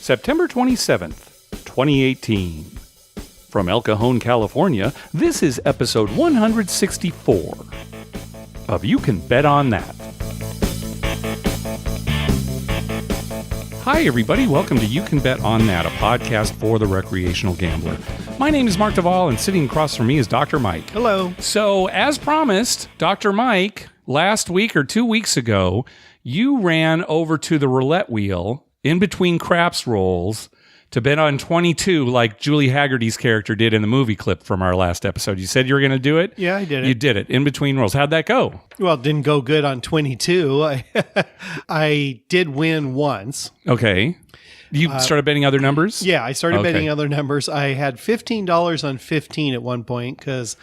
September 27th, 2018. From El Cajon, California, this is episode 164 of You Can Bet On That. Hi, everybody. Welcome to You Can Bet On That, a podcast for the recreational gambler. My name is Mark Duvall, and sitting across from me is Dr. Mike. Hello. So, as promised, Dr. Mike, last week or 2 weeks ago, you ran over to the roulette wheel in between craps rolls to bet on 22 like Julie Haggerty's character did in the movie clip from our last episode. You said you were going to do it? Yeah, I did it. You did it in between rolls. How'd that go? Well, it didn't go good on 22. I did win once. Okay. You started betting other numbers? Yeah, I started betting other numbers. I had $15 on 15 at one point because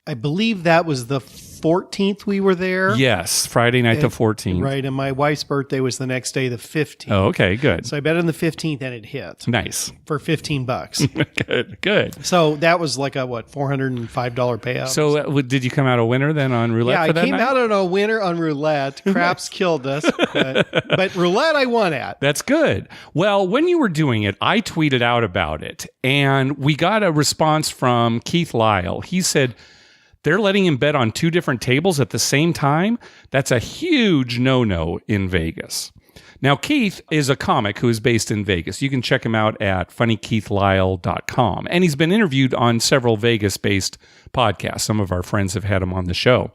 I believe that was the 14th we were there. Yes, Friday night the 14th. Right, and my wife's birthday was the next day, the 15th. Oh, okay, good. So I bet on the 15th and it hit. Nice. For $15. Good. So that was like a, $405 payout. So did you come out a winner then on roulette for that night? Yeah, I came out on a winner on roulette. Craps killed us. But roulette I won at. That's good. Well, when you were doing it, I tweeted out about it, and we got a response from Keith Lyle. He said, they're letting him bet on two different tables at the same time? That's a huge no-no in Vegas. Now, Keith is a comic who is based in Vegas. You can check him out at funnykeithlyle.com. And he's been interviewed on several Vegas-based podcasts. Some of our friends have had him on the show.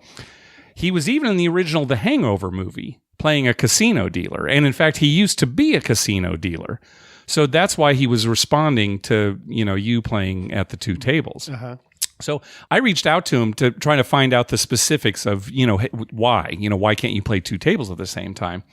He was even in the original The Hangover movie, playing a casino dealer. And in fact, he used to be a casino dealer. So that's why he was responding to, you playing at the two tables. Uh-huh. So I reached out to him to try to find out the specifics of, why can't you play two tables at the same time?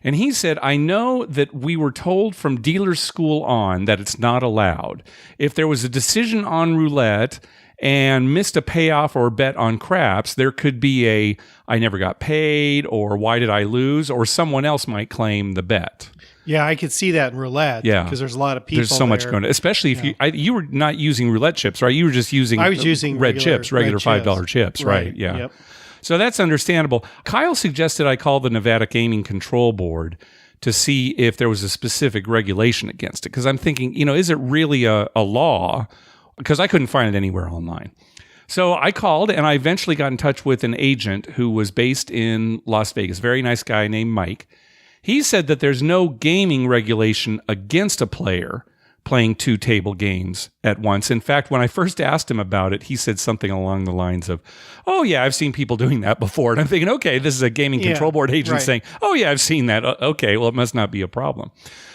And he said, I know that we were told from dealer's school on that it's not allowed. If there was a decision on roulette and missed a payoff or bet on craps, there could be I never got paid, or why did I lose, or someone else might claim the bet. Yeah, I could see that in roulette. Yeah, because there's a lot of people. There's so much going on, especially if you were not using roulette chips, right? You were just using. I was using regular $5 chips, right? Yeah. Yep. So that's understandable. Kyle suggested I call the Nevada Gaming Control Board to see if there was a specific regulation against it, because I'm thinking, is it really a law? Because I couldn't find it anywhere online. So I called, and I eventually got in touch with an agent who was based in Las Vegas. Very nice guy named Mike. He said that there's no gaming regulation against a player playing two table games at once. In fact, when I first asked him about it, he said something along the lines of, oh, yeah, I've seen people doing that before. And I'm thinking, okay, this is a gaming control board agent saying, oh, yeah, I've seen that. Okay, well, it must not be a problem.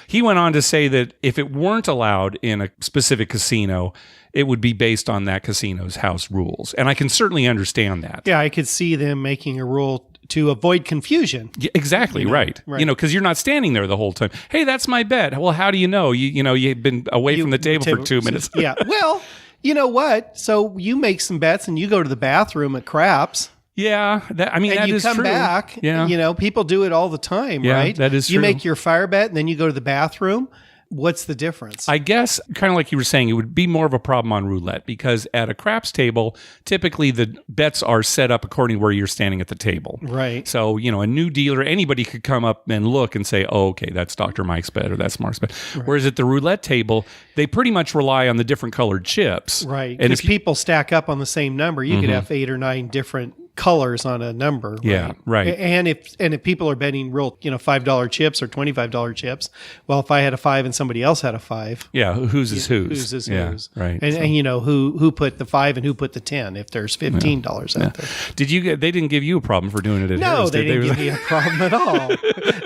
He went on to say that if it weren't allowed in a specific casino, it would be based on that casino's house rules. And I can certainly understand that. Yeah, I could see them making a rule to avoid confusion. Yeah, exactly, right. Because you're not standing there the whole time. Hey, that's my bet. Well, how do you know? You've been away from the table for 2 minutes. Yeah. Well, you know what? So you make some bets and you go to the bathroom at craps. Yeah, that is true. You come back. Yeah. People do it all the time, right? That is true. You make your fire bet and then you go to the bathroom. What's the difference? I guess, kind of like you were saying, it would be more of a problem on roulette, because at a craps table, typically the bets are set up according to where you're standing at the table. Right. So, a new dealer, anybody could come up and look and say, oh, okay, that's Dr. Mike's bet or that's Mark's bet. Right. Whereas at the roulette table, they pretty much rely on the different colored chips. Right. And if people stack up on the same number, you could have 8 or 9 different colors on a number. Right? Yeah, right. And if people are betting real, $5 chips or $25 chips, well, if I had a 5 and somebody else had a 5, whose is whose? Whose is whose? Right. And who put the 5 and who put the 10 if there's $15 out there. They didn't give you a problem for doing it at Harris, they didn't give me a problem at all.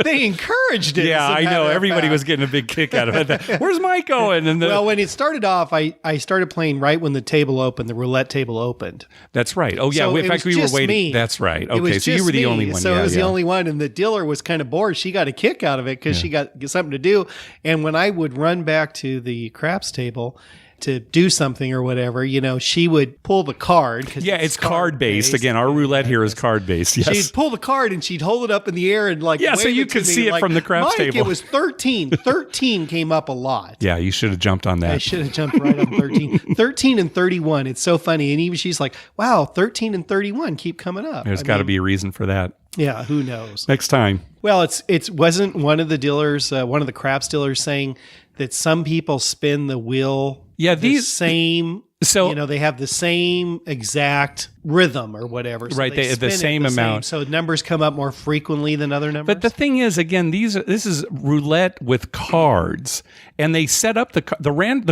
They encouraged it. Yeah, I know. Everybody was getting a big kick out of it. Where's Mike going? And well, when it started off, I started playing right when the table opened, the roulette table opened. That's right. Oh, yeah. So in fact, we were waiting. Me. That's right. Okay, so you were the only one. So it was the only one, and the dealer was kind of bored. She got a kick out of it because she got something to do. And when I would run back to the craps table to do something or whatever, she would pull the card. Yeah, it's card-based. Again, our roulette here is card-based. Yes. She'd pull the card and she'd hold it up in the air and so you could see it from the craps table. It was 13. 13 came up a lot. Yeah, you should have jumped on that. I should have jumped right on 13. 13 and 31. It's so funny. And even she's like, wow, 13 and 31 keep coming up. There's got to be a reason for that. Yeah, who knows? Next time. Well, it wasn't one of the dealers, one of the craps dealers saying that some people spin the wheel the same. So they have the same exact rhythm or whatever. So right, they have the same amount. So numbers come up more frequently than other numbers. But the thing is, again, this is roulette with cards, and they set up the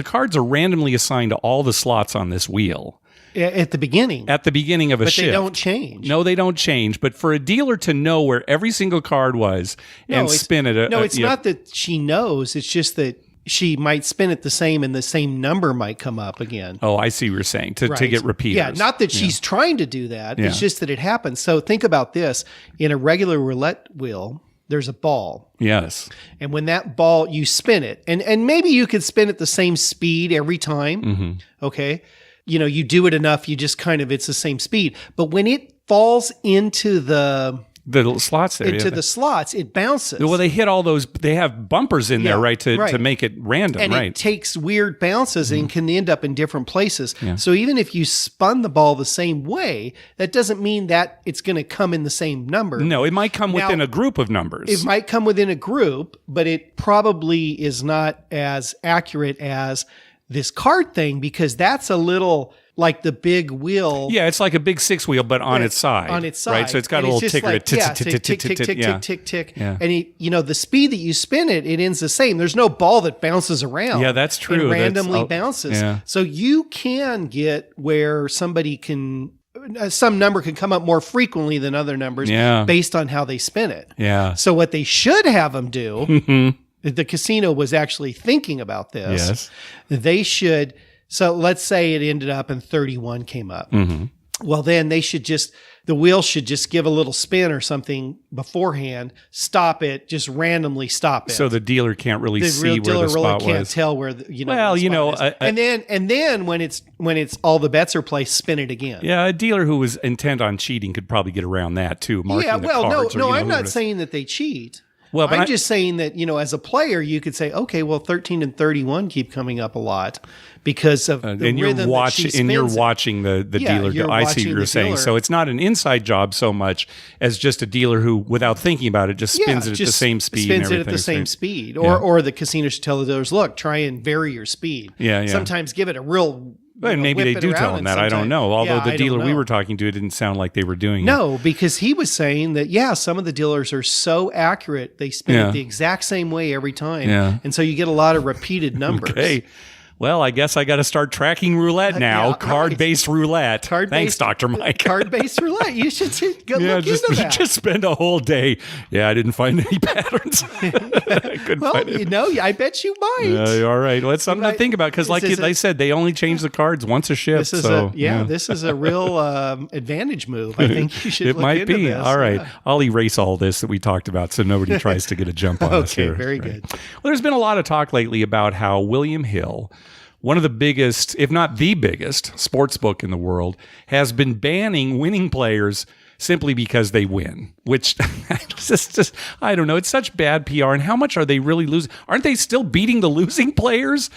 cards are randomly assigned to all the slots on this wheel. At the beginning. At the beginning of a shift. But they don't change. No, they don't change. But for a dealer to know where every single card was and spin it. No, it's not that she knows. It's just that she might spin it the same and the same number might come up again. Oh, I see what you're saying. To get repeaters. Yeah, not that she's trying to do that. It's just that it happens. So think about this. In a regular roulette wheel, there's a ball. Yes. And when that ball, you spin it. And maybe you could spin it the same speed every time. Mm-hmm. Okay. You do it enough, you just it's the same speed. But when it falls into the slots there. The slots, it bounces. Well, they hit all those, they have bumpers in there, right, to make it random, and right? It takes weird bounces and can end up in different places. Yeah. So even if you spun the ball the same way, that doesn't mean that it's going to come in the same number. No, it might come within a group of numbers. It might come within a group, but it probably is not as accurate as this card thing, because that's a little like the big wheel. Yeah, it's like a big 6 wheel, but on its side. On its side. Right, so it's got a little ticker. Tick, tick, tick, tick. And the speed that you spin it ends the same. There's no ball that bounces around. Yeah, that's true. And randomly bounces. Yeah. So you can get where somebody some number can come up more frequently than other numbers based on how they spin it. Yeah. So what they should have them do, the casino was actually thinking about this. Yes. They should, so let's say it ended up and 31 came up. Mm-hmm. Well, then the wheel should just give a little spin or something beforehand, stop it, just randomly stop it. So the dealer can't really see where the spot was. The dealer really can't tell where and then when it's all the bets are placed, spin it again. Yeah, a dealer who was intent on cheating could probably get around that too. I'm not saying that they cheat. Well, I'm just saying that, as a player, you could say, okay, well, 13 and 31 keep coming up a lot because of the rhythm that she spins. And you're watching the dealer go. I see what you're saying. So it's not an inside job so much as just a dealer who, without thinking about it, just spins it at the same speed. Spins it at the same speed. Or the casino should tell the dealers, look, try and vary your speed. Yeah. Sometimes give it a real... Well, maybe they do tell him that. I don't know. Although the dealer we were talking to, it didn't sound like they were doing it. No, because he was saying that, some of the dealers are so accurate. They spin it the exact same way every time. Yeah. And so you get a lot of repeated numbers. Okay. Well, I guess I got to start tracking roulette now. Card-based roulette. Thanks, Dr. Mike. Card-based roulette. You should look into that. Just spend a whole day. Yeah, I didn't find any patterns. I couldn't find it. I bet you might. All right. Well, it's something to think about because, like I said, they only change the cards once a shift. This is a real advantage move. I think you should look into this. It might be. All right. Yeah. I'll erase all this that we talked about so nobody tries to get a jump on us here. Okay, very good. Well, there's been a lot of talk lately about how William Hill, one of the biggest, if not the biggest, sports book in the world, has been banning winning players simply because they win, which just I don't know. It's such bad PR. And how much are they really losing? Aren't they still beating the losing players?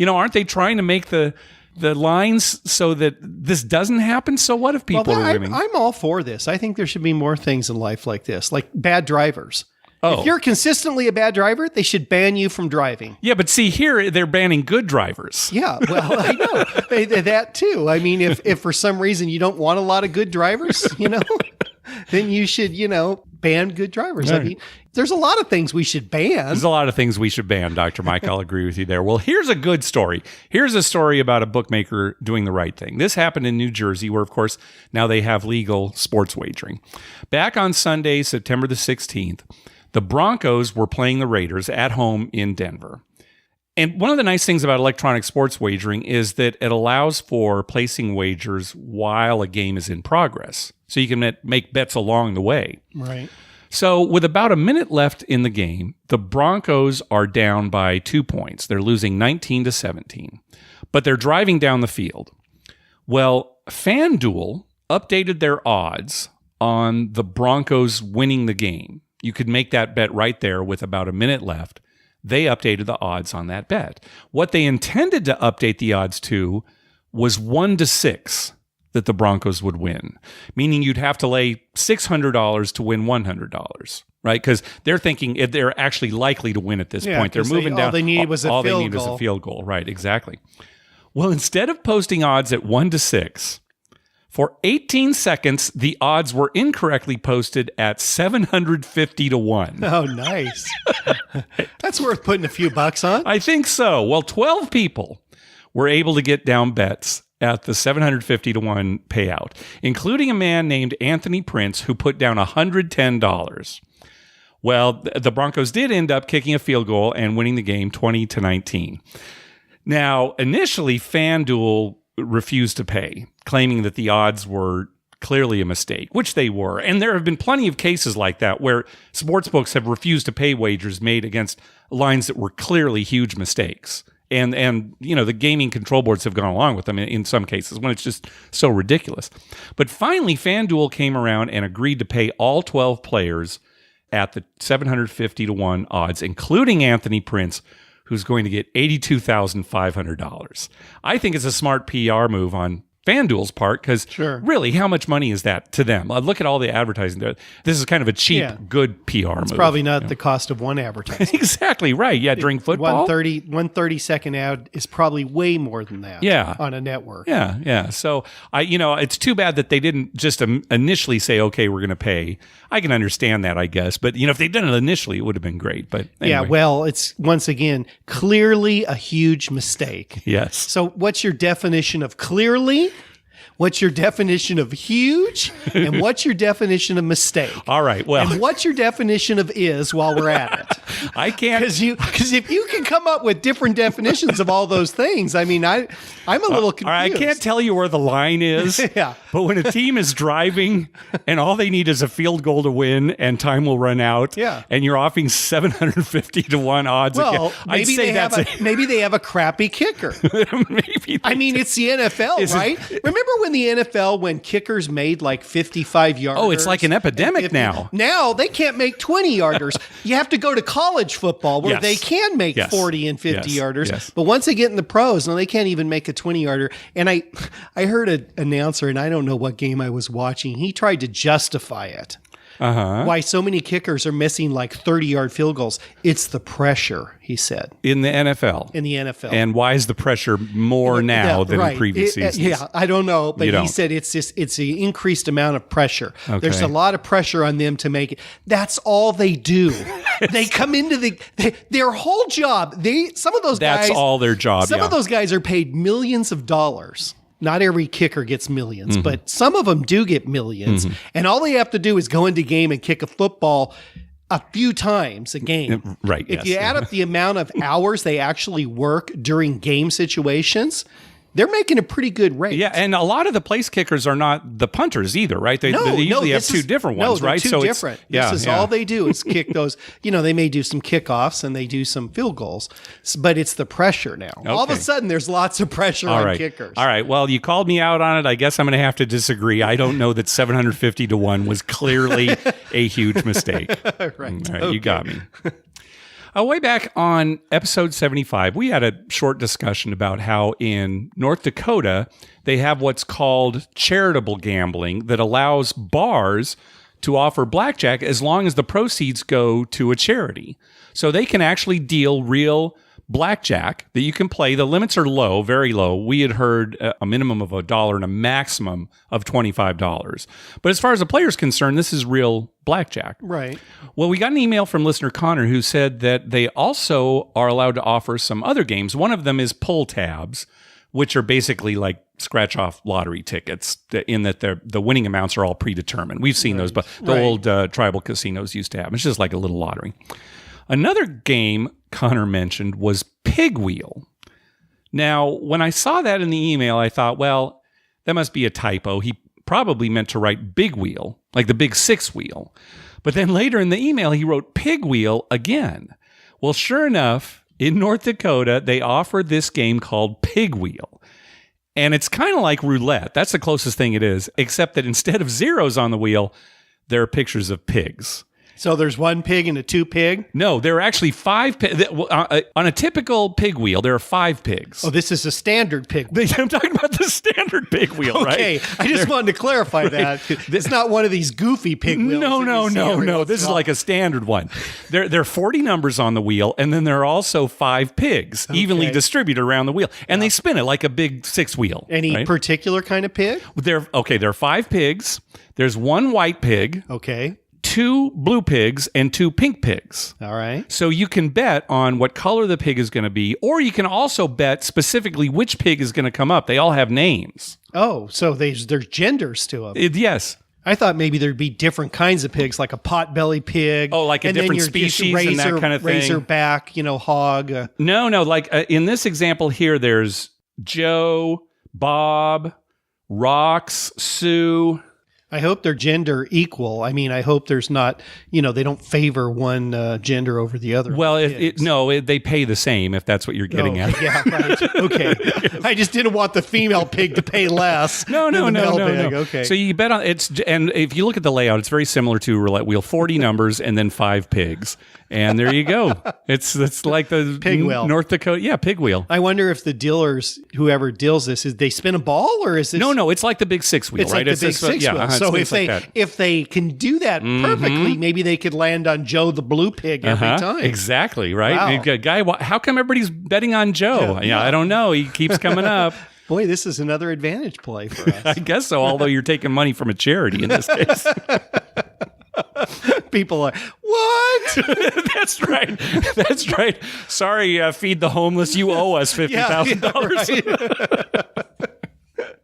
Aren't they trying to make the lines so that this doesn't happen? So what if people are winning? I'm all for this. I think there should be more things in life like this, like bad drivers. If you're consistently a bad driver, they should ban you from driving. Yeah, but see, here they're banning good drivers. Yeah, well, I know. That too. I mean, if for some reason you don't want a lot of good drivers, then you should, ban good drivers. Right. I mean, there's a lot of things we should ban. There's a lot of things we should ban, Dr. Mike. I'll agree with you there. Well, here's a good story. Here's a story about a bookmaker doing the right thing. This happened in New Jersey, where, of course, now they have legal sports wagering. Back on Sunday, September the 16th, the Broncos were playing the Raiders at home in Denver. And one of the nice things about electronic sports wagering is that it allows for placing wagers while a game is in progress. So you can make bets along the way. Right. So with about a minute left in the game, the Broncos are down by 2 points. They're losing 19-17, but they're driving down the field. Well, FanDuel updated their odds on the Broncos winning the game. You could make that bet right there with about a minute left. They updated the odds on that bet. What they intended to update the odds to was 1-6 that the Broncos would win, meaning you'd have to lay $600 to win $100, right? Because they're thinking if they're actually likely to win at this point. They're moving down. All they needed was a all field they need goal. was a field goal, right? Exactly. Well, instead of posting odds at 1-6, for 18 seconds, the odds were incorrectly posted at 750 to 1. Oh, nice. That's worth putting a few bucks on. I think so. Well, 12 people were able to get down bets at the 750 to 1 payout, including a man named Anthony Prince who put down $110. Well, the Broncos did end up kicking a field goal and winning the game 20-19. Now, initially, FanDuel refused to pay, claiming that the odds were clearly a mistake, which they were. And there have been plenty of cases like that where sportsbooks have refused to pay wagers made against lines that were clearly huge mistakes. And you know, the gaming control boards have gone along with them in some cases when it's just so ridiculous. But finally, FanDuel came around and agreed to pay all 12 players at the 750 to 1 odds, including Anthony Prince, who's going to get $82,500. I think it's a smart PR move on FanDuel's part because really, how much money is that to them? Look at all the advertising there. This is kind of a cheap, good PR move. It's probably not the cost of one advertising. Exactly right. Yeah, during football. 130-second ad is probably way more than that on a network. Yeah. So, it's too bad that they didn't just initially say, okay, we're going to pay. I can understand that, I guess. But, if they'd done it initially, it would have been great. But anyway. Yeah, well, it's, once again, clearly a huge mistake. Yes. So what's your definition of clearly? What's your definition of huge? And what's your definition of mistake? All right. Well, and what's your definition of is while we're at it? I can't. Because if you can come up with different definitions of all those things, I mean, I'm a little confused. I can't tell you where the line is. Yeah. But when a team is driving and all they need is a field goal to win and time will run out, and you're offering 750 to 1 odds, well, I'd say maybe they have a crappy kicker. Maybe. I mean, it's the NFL, right? Remember when the NFL, when kickers made like 55-yarders? Oh, it's like an epidemic now. Now they can't make 20-yarders. You have to go to college football where they can make 40 and 50-yarders. Yes. But once they get in the pros, no, they can't even make a 20-yarder. And I heard an announcer, and I don't know what game I was watching. He tried to justify it. Why so many kickers are missing like 30-yard field goals. It's the pressure, he said. In the NFL. In the NFL. And why is the pressure more now than in previous seasons? Yeah, I don't know. But he said it's the increased amount of pressure. Okay. There's a lot of pressure on them to make it. That's all they do. They come into their whole job. Some of those guys. That's all their job. Some of those guys are paid millions of dollars. Not every kicker gets millions, but some of them do get millions. And all they have to do is go into game and kick a football a few times a game. Right. If you add up the amount of hours they actually work during game situations, they're making a pretty good rate. Yeah, and a lot of the place kickers are not the punters either, right? They usually have two different ones, right? Two different. This is all they do is kick those. They may do some kickoffs and they do some field goals, but it's the pressure now. Okay. All of a sudden, there's lots of pressure on kickers. All right. Well, you called me out on it. I guess I'm going to have to disagree. I don't know that 750 to 1 was clearly a huge mistake. Right. All right. You got me. Way back on episode 75, we had a short discussion about how in North Dakota, they have what's called charitable gambling that allows bars to offer blackjack as long as the proceeds go to a charity. So they can actually deal real blackjack that you can play. The limits are low, very low. We had heard a minimum of $1 and a maximum of $25. But as far as the player's concerned, this is real blackjack. Right. Well, we got an email from listener Connor who said that they also are allowed to offer some other games. One of them is pull tabs, which are basically like scratch-off lottery tickets in that the winning amounts are all predetermined. We've seen those, but the old tribal casinos used to have them. It's just like a little lottery. Another game Connor mentioned was Pig Wheel. Now, when I saw that in the email, I thought, well, that must be a typo. He probably meant to write Big Wheel, like the Big Six Wheel. But then later in the email, he wrote Pig Wheel again. Well, sure enough, in North Dakota, they offered this game called Pig Wheel. And it's kind of like roulette. That's the closest thing it is, except that instead of zeros on the wheel, there are pictures of pigs. So there's one pig and a two pig? No, there are actually 5 pigs. On a typical pig wheel, there are 5 pigs. Oh, this is a standard pig wheel. I'm talking about the standard pig wheel, right? Okay, I just wanted to clarify that. It's not one of these goofy pig wheels. No. This is like a standard one. There are 40 numbers on the wheel, and then there are also 5 pigs evenly distributed around the wheel. And they spin it like a big 6-wheel. Any particular kind of pig? There are 5 pigs. There's 1 white pig. Okay. 2 blue pigs and 2 pink pigs. All right. So you can bet on what color the pig is going to be, or you can also bet specifically which pig is going to come up. They all have names. Oh, so there's genders to them. Yes. I thought maybe there'd be different kinds of pigs, like a potbelly pig. Oh, like a different species and that kind of thing. Razorback, hog. No. Like in this example here, there's Joe, Bob, Rox, Sue. I hope they're gender equal. I mean, I hope there's not, they don't favor one gender over the other. Well, they pay the same, if that's what you're getting at. Yeah, right. Okay. I just didn't want the female pig to pay less. No. Okay. So you bet on and if you look at the layout, it's very similar to roulette wheel, 40 numbers and then 5 pigs. And there you go. It's like the pig wheel. North Dakota, pig wheel. I wonder if the dealers, whoever deals this, is they spin a ball or is this? No, it's like the big 6-wheel, right? Like the big 6-wheel. So if they can do that perfectly, maybe they could land on Joe the blue pig every time. Exactly, right? Wow. Guy, how come everybody's betting on Joe? Yeah, I don't know. He keeps coming up. Boy, this is another advantage play for us. I guess so, although you're taking money from a charity in this case. People are, what? That's right. Sorry, Feed the Homeless. You owe us $50,000. Right.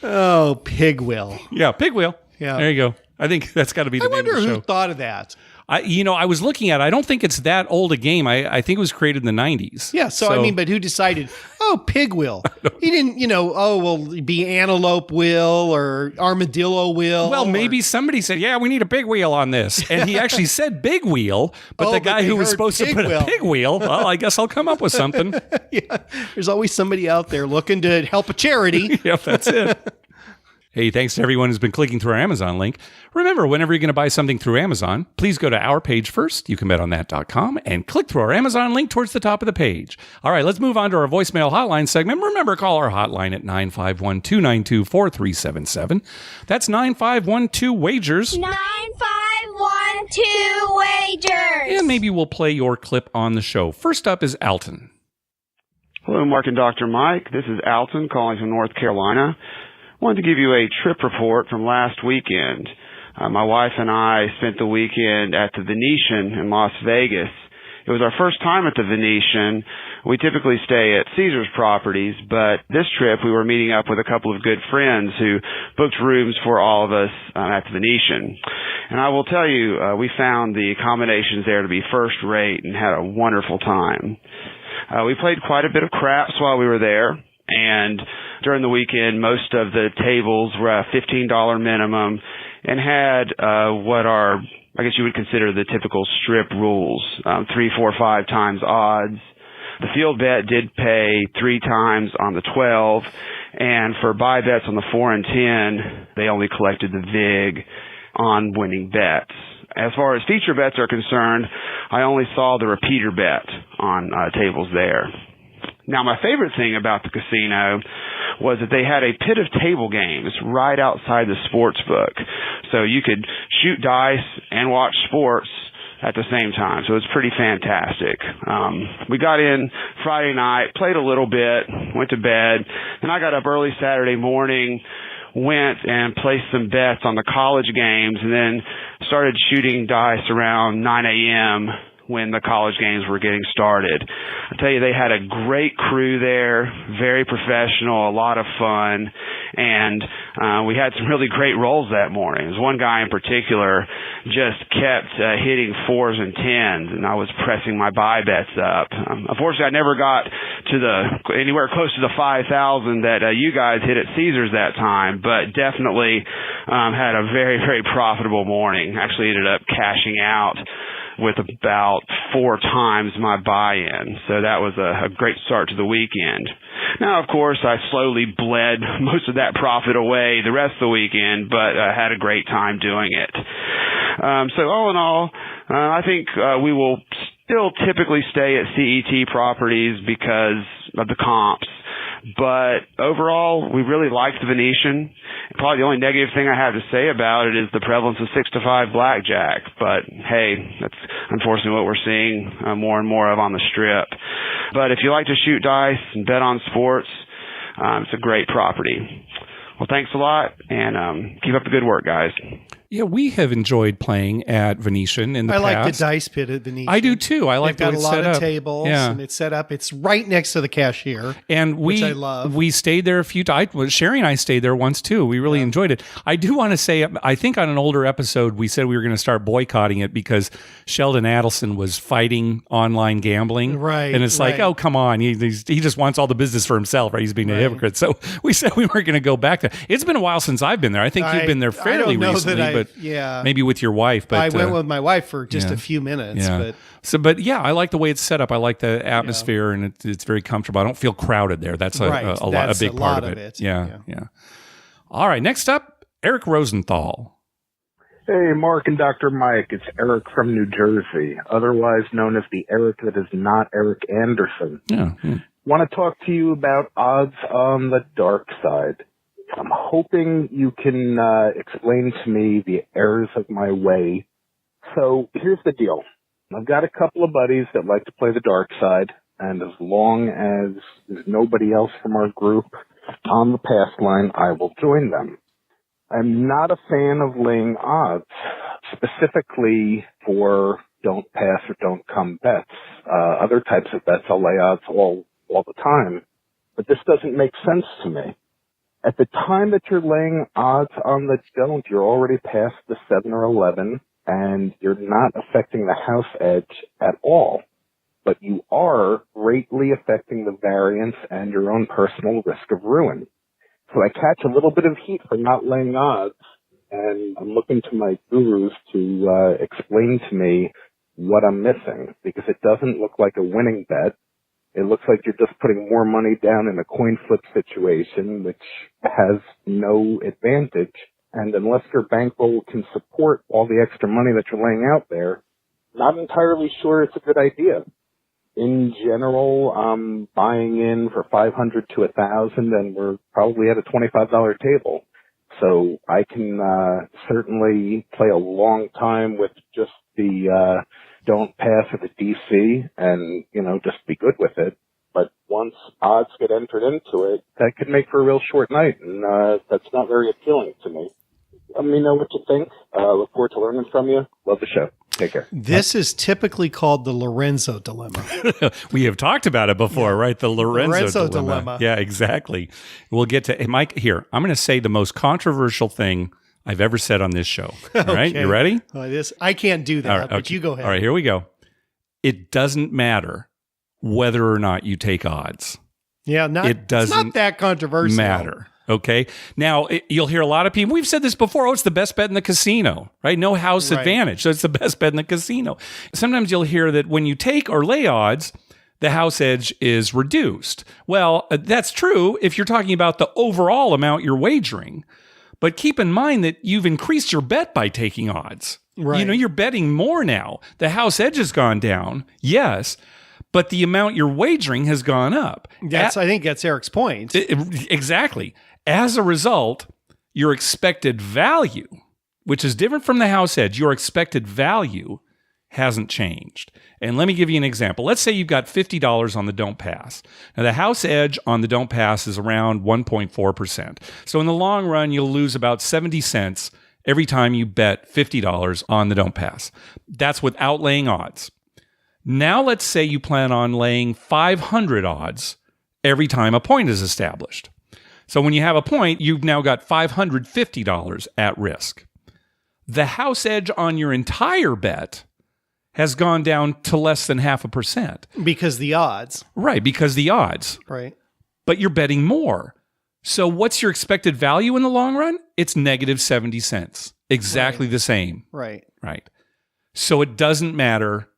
Oh, pig wheel. Yeah, pig wheel. Yeah. There you go. I think that's got to be the name of the show. I wonder who thought of that. I was looking at it. I don't think it's that old a game. I think it was created in the 90s. Yeah, so but who decided, pig wheel? He didn't, be antelope wheel or armadillo wheel. Well, maybe somebody said, we need a big wheel on this. And he actually said big wheel, but the guy who was supposed to put a pig wheel, well, I guess I'll come up with something. Yeah, there's always somebody out there looking to help a charity. Yep, that's it. Hey, thanks to everyone who's been clicking through our Amazon link. Remember, whenever you're going to buy something through Amazon, please go to our page first. You can bet on that.com and click through our Amazon link towards the top of the page. All right, let's move on to our voicemail hotline segment. Remember, call our hotline at 951-292-4377. That's 9512-WAGERS. 9512-WAGERS. And maybe we'll play your clip on the show. First up is Alton. Hello, Mark and Dr. Mike. This is Alton calling from North Carolina. Wanted to give you a trip report from last weekend. My wife and I spent the weekend at the Venetian in Las Vegas. It was our first time at the Venetian. We typically stay at Caesars properties, but this trip we were meeting up with a couple of good friends who booked rooms for all of us at the Venetian. And I will tell you, we found the accommodations there to be first rate and had a wonderful time. We played quite a bit of craps while we were there. And during the weekend, most of the tables were a $15 minimum and had what are, I guess you would consider the typical strip rules, 3, 4, 5 times odds. The field bet did pay 3 times on the 12, and for buy bets on the 4 and 10, they only collected the VIG on winning bets. As far as feature bets are concerned, I only saw the repeater bet on tables there. Now, my favorite thing about the casino was that they had a pit of table games right outside the sports book. So you could shoot dice and watch sports at the same time. So it was pretty fantastic. We got in Friday night, played a little bit, went to bed, and I got up early Saturday morning, went and placed some bets on the college games, and then started shooting dice around 9 a.m., when the college games were getting started. I tell you, they had a great crew there, very professional, a lot of fun, and we had some really great rolls that morning. There was one guy in particular just kept hitting 4s and 10s, and I was pressing my buy bets up. Unfortunately, I never got to anywhere close to the 5,000 that you guys hit at Caesars that time, but definitely had a very, very profitable morning. Actually ended up cashing out with about 4 times my buy-in. So that was a great start to the weekend. Now, of course, I slowly bled most of that profit away the rest of the weekend, but I had a great time doing it. So all in all, I think we will still typically stay at CET properties because of the comps. But overall, we really like the Venetian. Probably the only negative thing I have to say about it is the prevalence of 6-5 blackjack. But hey, that's unfortunately what we're seeing more and more of on the Strip. But if you like to shoot dice and bet on sports, it's a great property. Well, thanks a lot, and keep up the good work, guys. Yeah, we have enjoyed playing at Venetian in the past. I like the dice pit at Venetian. I do too. I like They've got the way a it's lot set of up. tables, Yeah. and it's set up. It's right next to the cashier, And which I love. We stayed there a few times. Sherry and I stayed there once too. We really enjoyed it. I do want to say, I think on an older episode, we said we were going to start boycotting it because Sheldon Adelson was fighting online gambling. Right, And it's like, right. oh, come on. He just wants all the business for himself, right? He's being a hypocrite. So we said we weren't going to go back there. It's been a while since I've been there. I think you've been there fairly I don't know recently, that but maybe with your wife. But I went with my wife for just a few minutes. yeah. But But yeah, I like the way it's set up. I like the atmosphere, and it's very comfortable. I don't feel crowded there. That's a big part of it. Yeah. All right, next up, Eric Rosenthal. Hey, Mark and Dr. Mike. It's Eric from New Jersey, otherwise known as the Eric that is not Eric Anderson. Yeah. Want to talk to you about odds on the dark side. I'm hoping you can explain to me the errors of my way. So here's the deal. I've got a couple of buddies that like to play the dark side, and as long as there's nobody else from our group on the pass line, I will join them. I'm not a fan of laying odds, specifically for don't pass or don't come bets. Other types of bets I'll lay odds all the time, but this doesn't make sense to me. At the time that you're laying odds on the don't, you're already past the 7 or 11, and you're not affecting the house edge at all. But you are greatly affecting the variance and your own personal risk of ruin. So I catch a little bit of heat for not laying odds, and I'm looking to my gurus to explain to me what I'm missing, because it doesn't look like a winning bet. It looks like you're just putting more money down in a coin flip situation, which has no advantage. And unless your bankroll can support all the extra money that you're laying out there, not entirely sure it's a good idea. In general, I'm buying in for 500 to 1,000, and we're probably at a $25 table. So I can certainly play a long time with just the don't pass at the DC and, just be good with it. But once odds get entered into it, that could make for a real short night, and that's not very appealing to me. Let me know what you think. Look forward to learning from you. Love the show. Take care. this is typically called the Lorenzo dilemma. We have talked about it before, right? The Lorenzo dilemma. Yeah, exactly. We'll get to Mike. Here, I'm going to say the most controversial thing I've ever said on this show. All right, Okay. you ready? I can't do that, All right, but okay. you go ahead. All right, here we go. It doesn't matter whether or not you take odds. Yeah, It doesn't it's not that controversial. Matter. Okay. Now, you'll hear a lot of people, we've said this before, it's the best bet in the casino, right? No house advantage. So it's the best bet in the casino. Sometimes you'll hear that when you take or lay odds, the house edge is reduced. Well, that's true if you're talking about the overall amount you're wagering. But keep in mind that you've increased your bet by taking odds. Right. You're betting more now. The house edge has gone down, yes, but the amount you're wagering has gone up. I think that's Eric's point. Exactly. As a result, your expected value, which is different from the house edge, your expected value hasn't changed. And let me give you an example. Let's say you've got $50 on the don't pass. Now, the house edge on the don't pass is around 1.4%. So in the long run, you'll lose about 70 cents every time you bet $50 on the don't pass. That's without laying odds. Now, let's say you plan on laying 500 odds every time a point is established. So when you have a point, you've now got $550 at risk. The house edge on your entire bet has gone down to less than 0.5%. Because the odds. Right, because the odds. Right. But you're betting more. So what's your expected value in the long run? It's negative 70 cents. Exactly the same. Right. Right. So it doesn't matter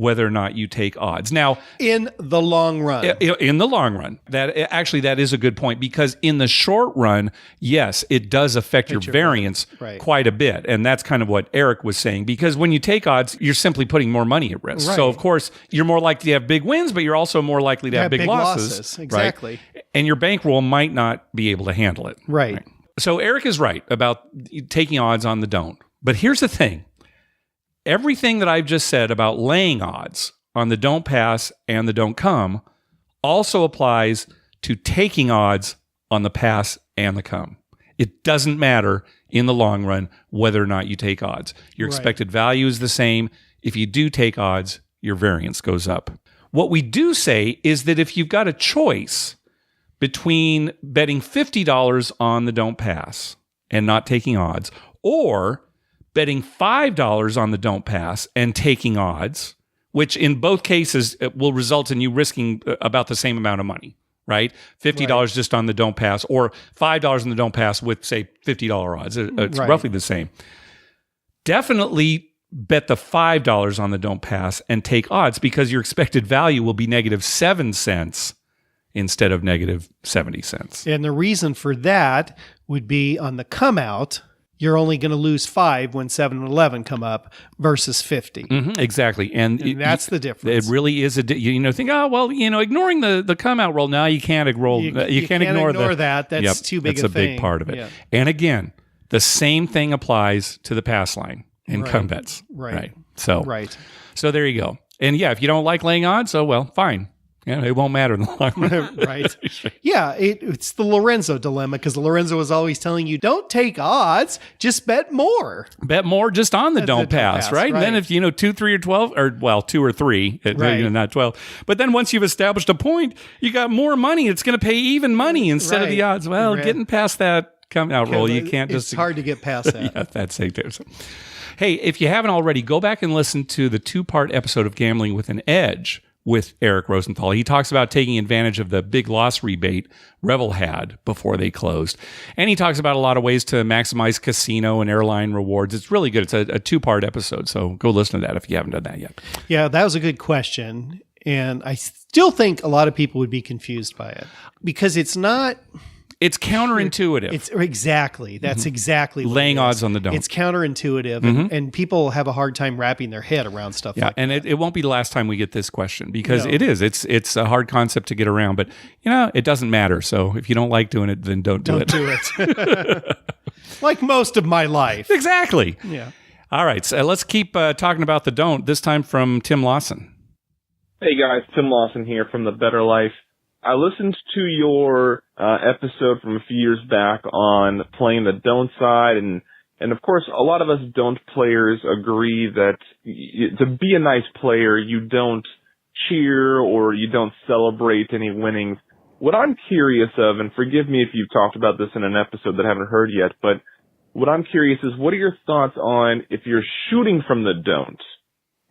whether or not you take odds. Now, in the long run. In the long run, that is a good point, because in the short run, yes, it does affect your variance quite a bit. And that's kind of what Eric was saying, because when you take odds, you're simply putting more money at risk. Right. So of course, you're more likely to have big wins, but you're also more likely to have big losses. Exactly. Right? And your bankroll might not be able to handle it. Right. So Eric is right about taking odds on the don't. But here's the thing. Everything that I've just said about laying odds on the don't pass and the don't come also applies to taking odds on the pass and the come. It doesn't matter in the long run whether or not you take odds. Your expected value is the same. If you do take odds, your variance goes up. What we do say is that if you've got a choice between betting $50 on the don't pass and not taking odds, or betting $5 on the don't pass and taking odds, which in both cases will result in you risking about the same amount of money, right? $50 just on the don't pass, or $5 on the don't pass with, say, $50 odds. It's roughly the same. Definitely bet the $5 on the don't pass and take odds, because your expected value will be negative 7 cents instead of negative 70 cents. And the reason for that would be on the come out, you're only going to lose 5 when 7 and 11 come up versus 50. Mm-hmm, exactly. And that's the difference. It really is think, ignoring the come out rule. No, you can't ignore you can't ignore that. That's too big that's a big part of it. Yeah. And again, the same thing applies to the pass line and come bets. Right. So there you go. And yeah, if you don't like laying odds, fine. Yeah, it won't matter in the long run. Right. Yeah, it's the Lorenzo dilemma, because Lorenzo was always telling you, don't take odds, just bet more. Bet more just on the don't pass, right? And then if, 2, 3, or 12, or 2 or 3, not 12. But then once you've established a point, you got more money. It's going to pay even money instead of the odds. Well, getting past that come out roll, you can't just... It's hard to get past that. Yeah, that's it. Hey, if you haven't already, go back and listen to the 2-part episode of Gambling with an Edge with Eric Rosenthal. He talks about taking advantage of the big loss rebate Revel had before they closed. And he talks about a lot of ways to maximize casino and airline rewards. It's really good. It's a 2-part episode, so go listen to that if you haven't done that yet. Yeah, that was a good question. And I still think a lot of people would be confused by it, because it's not... It's counterintuitive. It's exactly. That's exactly what laying odds on the don't. It's counterintuitive, and people have a hard time wrapping their head around stuff like that. And it won't be the last time we get this question, because it is. It's a hard concept to get around, but it doesn't matter. So if you don't like doing it, then don't do it. Don't do it. Like most of my life. Exactly. Yeah. All right. So let's keep talking about the don't, this time from Tim Lawson. Hey guys, Tim Lawson here from The Better Life. I listened to your episode from a few years back on playing the don't side, and of course, a lot of us don't players agree that to be a nice player, you don't cheer or you don't celebrate any winnings. What I'm curious of, and forgive me if you've talked about this in an episode that I haven't heard yet, but what I'm curious is, what are your thoughts on if you're shooting from the don't?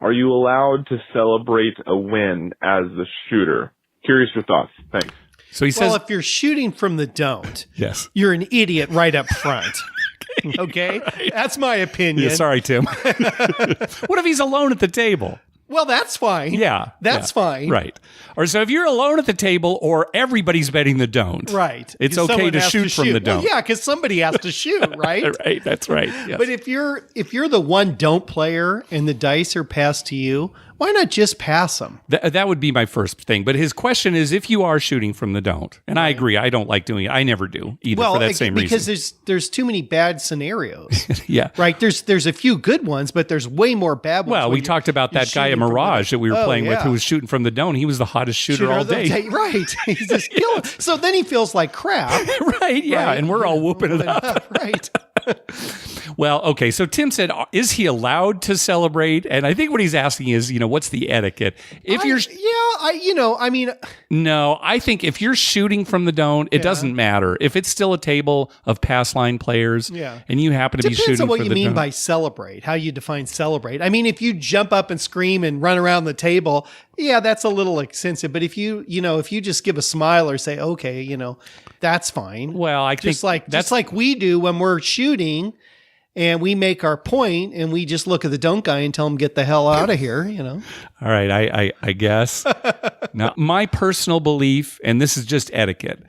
Are you allowed to celebrate a win as the shooter? Curious your thoughts. Thanks. So he says, if you're shooting from the don't, yes, you're an idiot right up front. Okay? Right. That's my opinion. Yeah, sorry, Tim. What if he's alone at the table? Well, that's fine. Yeah. That's fine. Right. Or so if you're alone at the table or everybody's betting the don't. Right. It's okay to shoot from the don't. Well, yeah, because somebody has to shoot, right? Right. That's right. Yes. But if you're the one don't player and the dice are passed to you, why not just pass them? That would be my first thing. But his question is, if you are shooting from the don't, and I agree, I don't like doing it. I never do either for that same reason. Because there's too many bad scenarios. Yeah. Right. There's a few good ones, but there's way more bad ones. Well, we talked about that guy at Mirage that we were playing with who was shooting from the don't. He was the hottest shooter all day. Right. He's just killing. So then he feels like crap. Right. Yeah. Right? And we're all whooping it up. Right. Well, okay. So Tim said, is he allowed to celebrate? And I think what he's asking is, what's the etiquette? No, I think if you're shooting from the don't, it doesn't matter. If it's still a table of pass line players and you happen to be shooting from the don't. Depends on what you mean by celebrate, how you define celebrate. I mean, if you jump up and scream and run around the table, that's a little excessive. But if you just give a smile or say, okay, that's fine. Well, I think just like we do when we're shooting. and we make our point, and we just look at the don't guy and tell him, get the hell out of here, All right, I guess. Now, my personal belief, and this is just etiquette,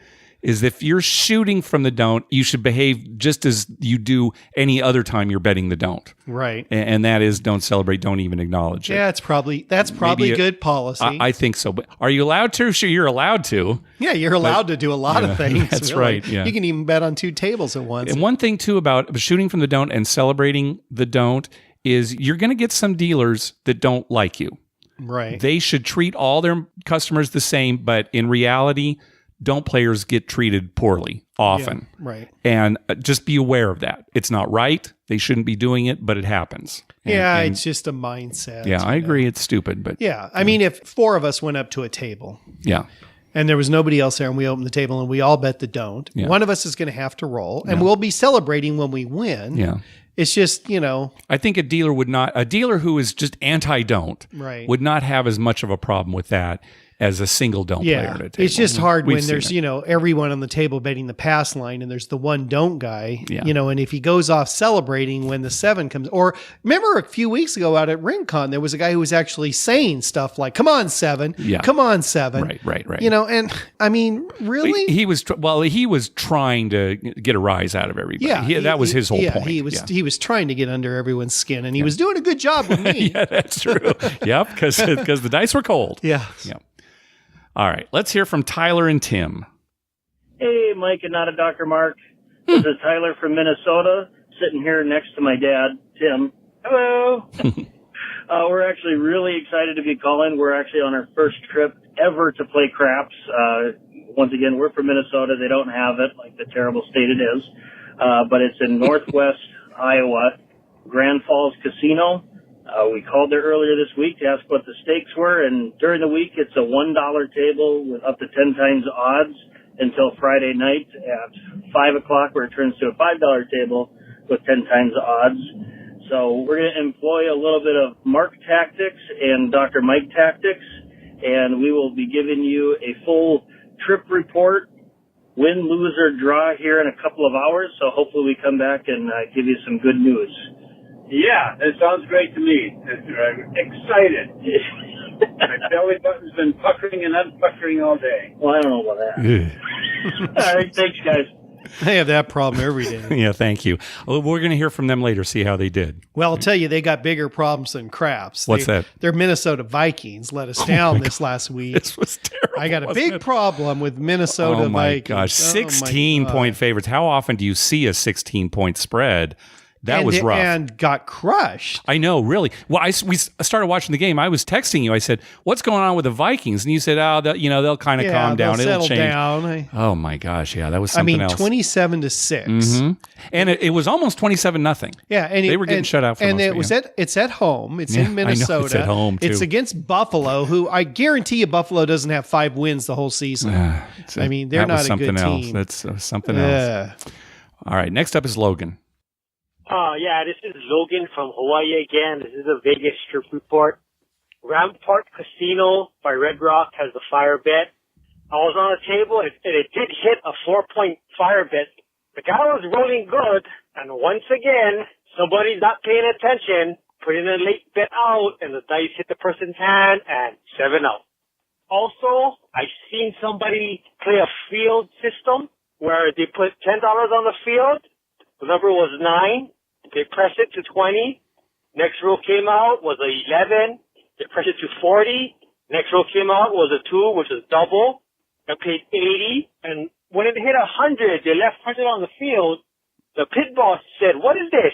is if you're shooting from the don't, you should behave just as you do any other time you're betting the don't. Right. And that is don't celebrate, don't even acknowledge it. Yeah, that's probably good policy. I think so. But are you allowed to? Sure, you're allowed to. Yeah, you're allowed to do a lot of things. That's really. right. Yeah. You can even bet on 2 tables at once. And one thing too about shooting from the don't and celebrating the don't is you're going to get some dealers that don't like you. Right. They should treat all their customers the same, but in reality, don't players get treated poorly often. Yeah, right. And just be aware of that. It's not right. They shouldn't be doing it, but it happens. And it's just a mindset. Yeah, I agree. It's stupid, but yeah. I mean, if 4 of us went up to a table. Yeah. And there was nobody else there, and we opened the table, and we all bet the don't. Yeah. One of us is going to have to roll, and we'll be celebrating when we win. Yeah. It's just, I think a dealer who is just anti-don't Right. would not have as much of a problem with that as a single don't player at a table. It's just hard We've when seen there's, it. everyone on the table betting the pass line and there's the one don't guy, Yeah. and if he goes off celebrating when the 7 comes, or remember a few weeks ago out at RingCon, there was a guy who was actually saying stuff like, come on 7, Yeah. come on 7. Right. And I mean, really? He was trying to get a rise out of everybody. Yeah. That was his whole point. He was trying to get under everyone's skin, and he was doing a good job with me. Yeah, that's true. Yep, because the dice were cold. Yeah. Yep. All right, let's hear from Tyler and Tim. Hey, Mike and not a Dr. Mark. This is Tyler from Minnesota, sitting here next to my dad, Tim. Hello. We're actually really excited to be calling. We're actually on our first trip ever to play craps. Once again, we're from Minnesota. They don't have it, like the terrible state it is. But it's in northwest Iowa, Grand Falls Casino. We called there earlier this week to ask what the stakes were, and during the week it's a $1 table with up to 10 times odds until Friday night at 5 o'clock, where it turns to a $5 table with 10 times odds. So we're going to employ a little bit of Mark tactics and Dr. Mike tactics, and we will be giving you a full trip report, win, lose, or draw here in a couple of hours. So hopefully we come back and give you some good news. Yeah, that sounds great to me. I'm excited. My belly button's been puckering and unpuckering all day. Well, I don't know about that. All right, thanks, guys. I have that problem every day. Yeah, thank you. Well, we're going to hear from them later, see how they did. Well, I'll tell you, they got bigger problems than craps. What's that? Their Minnesota Vikings let us down this last week. This was terrible. I got a big problem with Minnesota Oh my Vikings. gosh, Oh my 16-point God. favorites. How often do you see a 16-point spread? That was rough. And got crushed. I know, really. Well, we started watching the game. I was texting you. I said, "What's going on with the Vikings?" And you said, they'll kind of calm down. They'll It'll settle change." down. Oh my gosh, yeah, that was something else. 27-6. Mhm. And it was almost 27-0. Yeah, and they were getting shut out for and most it of it, was yeah. it's at home. It's Yeah, in I know, Minnesota. it's at home, too. It's against Buffalo, who I guarantee you Buffalo doesn't have 5 wins the whole season. I mean, they're that was not a good something else. team. That's something else. All right, next up is Logan. Yeah, this is Logan from Hawaii again. This is a Vegas trip report. Rampart Casino by Red Rock has the fire bet. I was on a table and it did hit a 4-point fire bet. The guy was rolling good, and once again, somebody's not paying attention, putting a late bet out, and the dice hit the person's hand, and 7 out. Also, I've seen somebody play a field system where they put $10 on the field. The number was 9. They pressed it to 20. Next row came out was a 11. They pressed it to 40. Next row came out was a 2, which is double. They paid 80. And when it hit 100, they left 100 on the field. The pit boss said, "What is this?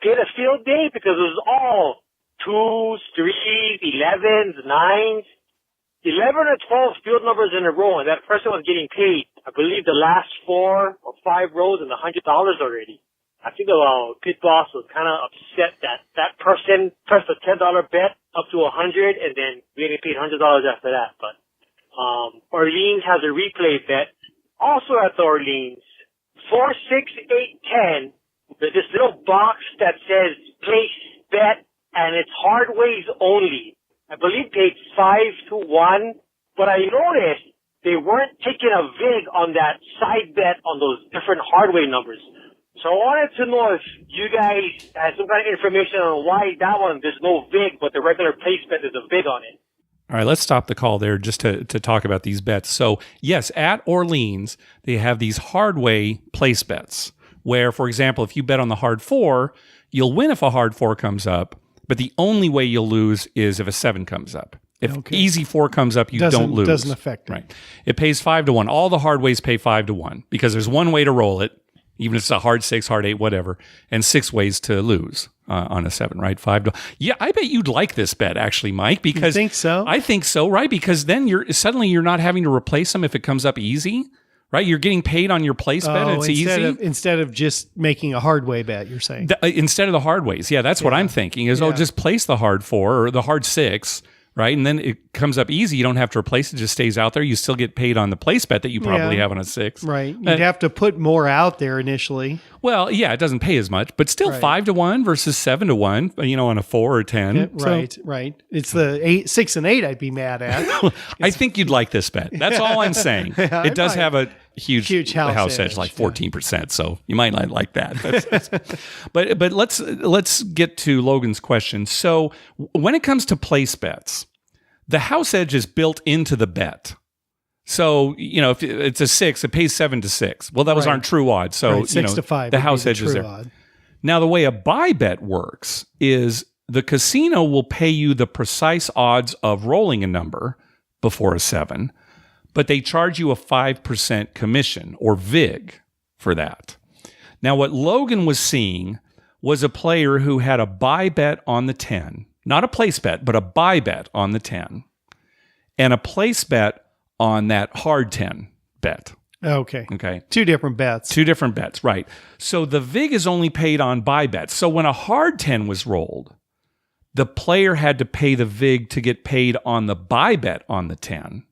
Paid a field day?" Because it was all 2s, 3s, 11s, 9s. 11 or 12 field numbers in a row, and that person was getting paid, I believe, the last 4 or 5 rows and $100 already. I think the pit boss was kind of upset that that person pressed a $10 bet up to 100 and then getting paid $100 after that. But Orleans has a replay bet. Also at the Orleans, 4, 6, 8, 10. There's this little box that says place bet, and it's Hardways only. I believe paid 5 to 1. But I noticed they weren't taking a vig on that side bet on those different Hardway numbers. So I wanted to know if you guys had some kind of information on why that one, there's no VIG, but the regular placement is a VIG on it. All right, let's stop the call there just to talk about these bets. So, yes, at Orleans, they have these Hardway place bets where, for example, if you bet on the hard 4, you'll win if a hard 4 comes up, but the only way you'll lose is if a 7 comes up. If easy 4 comes up, you don't lose. Doesn't affect it. Right. It pays 5-1. All the Hardways pay 5-1 because there's one way to roll it, even if it's a hard 6, hard 8, whatever, and 6 ways to lose on a 7, right? 5-1. Yeah, I bet you'd like this bet, actually, Mike, because you think so? I think so, right? Because then you're not having to replace them if it comes up easy, right? You're getting paid on your place bet. It's easy. Instead of just making a Hardway bet, you're saying? Instead of the Hardways. Yeah, that's what I'm thinking is, just place the hard 4 or the hard 6, right? And then it comes up easy. You don't have to replace it. It just stays out there. You still get paid on the place bet that you probably have on a 6. Right. You'd have to put more out there initially. Well, yeah, it doesn't pay as much, but still 5-1 versus 7-1, on a 4 or 10. Right. It's the 6 and 8 I'd be mad at. I think you'd like this bet. That's all I'm saying. It does have a huge house edge, like 14%. So you might not like that. But let's get to Logan's question. So when it comes to place bets, the house edge is built into the bet. So, if it's a 6, it pays 7-6. Well, those aren't true odds. So, 6-5. The house edge is there. Odd. Now, the way a buy bet works is the casino will pay you the precise odds of rolling a number before a 7, but they charge you a 5% commission or VIG for that. Now, what Logan was seeing was a player who had a buy bet on the 10, not a place bet, but a buy bet on the 10, and a place bet on that hard 10 bet. Okay. Two different bets. Right. So the VIG is only paid on buy bets. So when a hard 10 was rolled, the player had to pay the VIG to get paid on the buy bet on the 10,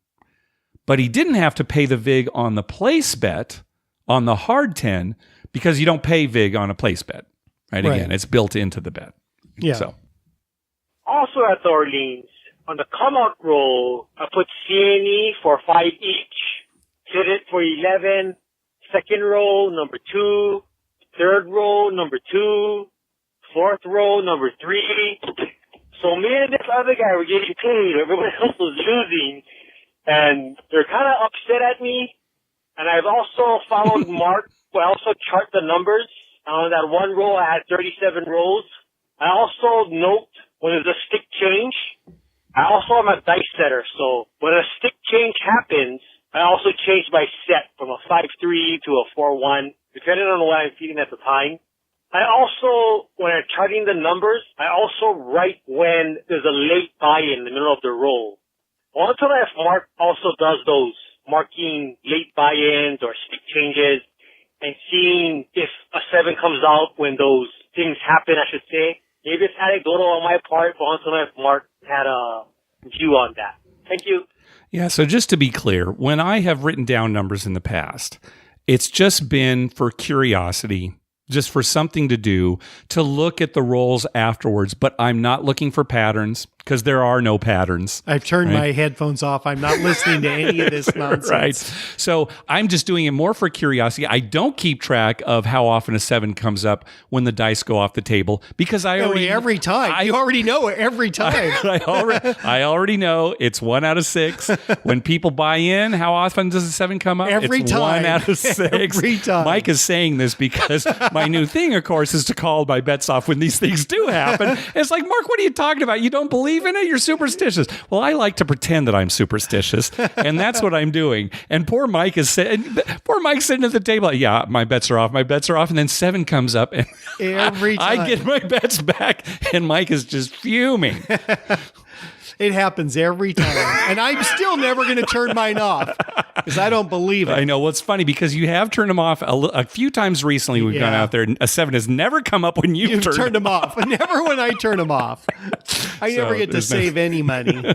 but he didn't have to pay the VIG on the place bet on the hard 10 because you don't pay VIG on a place bet. Right? Again, it's built into the bet. Yeah. So. Also at the Orleans, on the come-out roll, I put CNE for 5 each, hit it for 11, second roll, number 2, third roll, number 2, fourth roll, number 3. So me and this other guy were getting paid. Everyone else was losing, and they're kind of upset at me. And I've also followed Mark, who I also chart the numbers. On that one roll, I had 37 rolls. I also note when there's a stick change. I also am a dice setter, so when a stick change happens, I also change my set from a 5-3 to a 4-1, depending on what I'm feeling at the time. I also, when I'm charting the numbers, I also write when there's a late buy-in the middle of the roll. Once in a while, Mark also does those, marking late buy-ins or stick changes, and seeing if a 7 comes out when those things happen, I should say. Maybe it's anecdotal on my part, but once in a while, Mark had a view on that. Thank you. Yeah, so just to be clear, when I have written down numbers in the past, it's just been for curiosity, just for something to do, to look at the rolls afterwards, but I'm not looking for patterns because there are no patterns. I've turned my headphones off. I'm not listening to any of this nonsense. Right. So I'm just doing it more for curiosity. I don't keep track of how often a 7 comes up when the dice go off the table because I already... every time. You already know it every time. I already know it's 1 out of 6. When people buy in, how often does a 7 come up? Every it's time. 1 out of 6. Every time. Mike is saying this because my new thing, of course, is to call my bets off when these things do happen. And it's like, Mark, what are you talking about? You don't believe in it? You're superstitious. Well, I like to pretend that I'm superstitious, and that's what I'm doing. And poor Mike is sitting at the table. Yeah, my bets are off. And then 7 comes up, and every time I get my bets back, and Mike is just fuming. It happens every time. And I'm still never going to turn mine off because I don't believe it. I know. Well, it's funny because you have turned them off a few times recently. We've gone out there, and a 7 has never come up when you've turned them off. Never when I turn them off. I never get to save any money.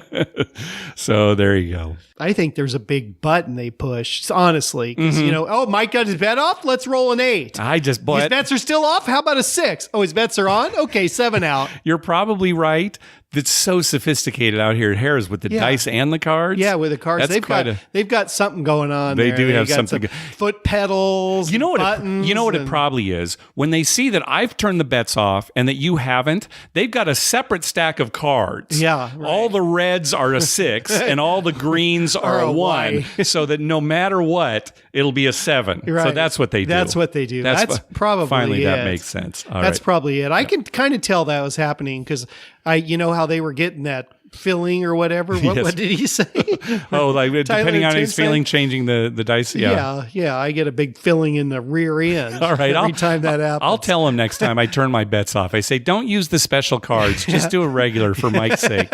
So there you go. I think there's a big button they push, honestly. Because, Mike got his bet off. Let's roll an 8. His bets are still off. How about a 6? Oh, his bets are on? Okay, 7 out. You're probably right that's so sophisticated out here at Harris with the dice and the cards. Yeah, with the cards. They've got something going on. They there. do have got something. Some foot pedals. You know what? Buttons It probably is. When they see that I've turned the bets off and that you haven't, they've got a separate stack of cards. Yeah, right. All the reds are a 6 and all the greens are a 1, so that no matter what, it'll be a 7. Right. So that's what they do. That's what they do. That's probably finally it. That makes sense. All that's right. probably it. I can kind of tell that was happening because you know how they were getting that filling or whatever. What did he say? Depending on his feeling, changing the dice. Yeah. I get a big filling in the rear end. All right, every time that happens. I'll tell him next time I turn my bets off. I say, don't use the special cards. Just do a regular for Mike's sake.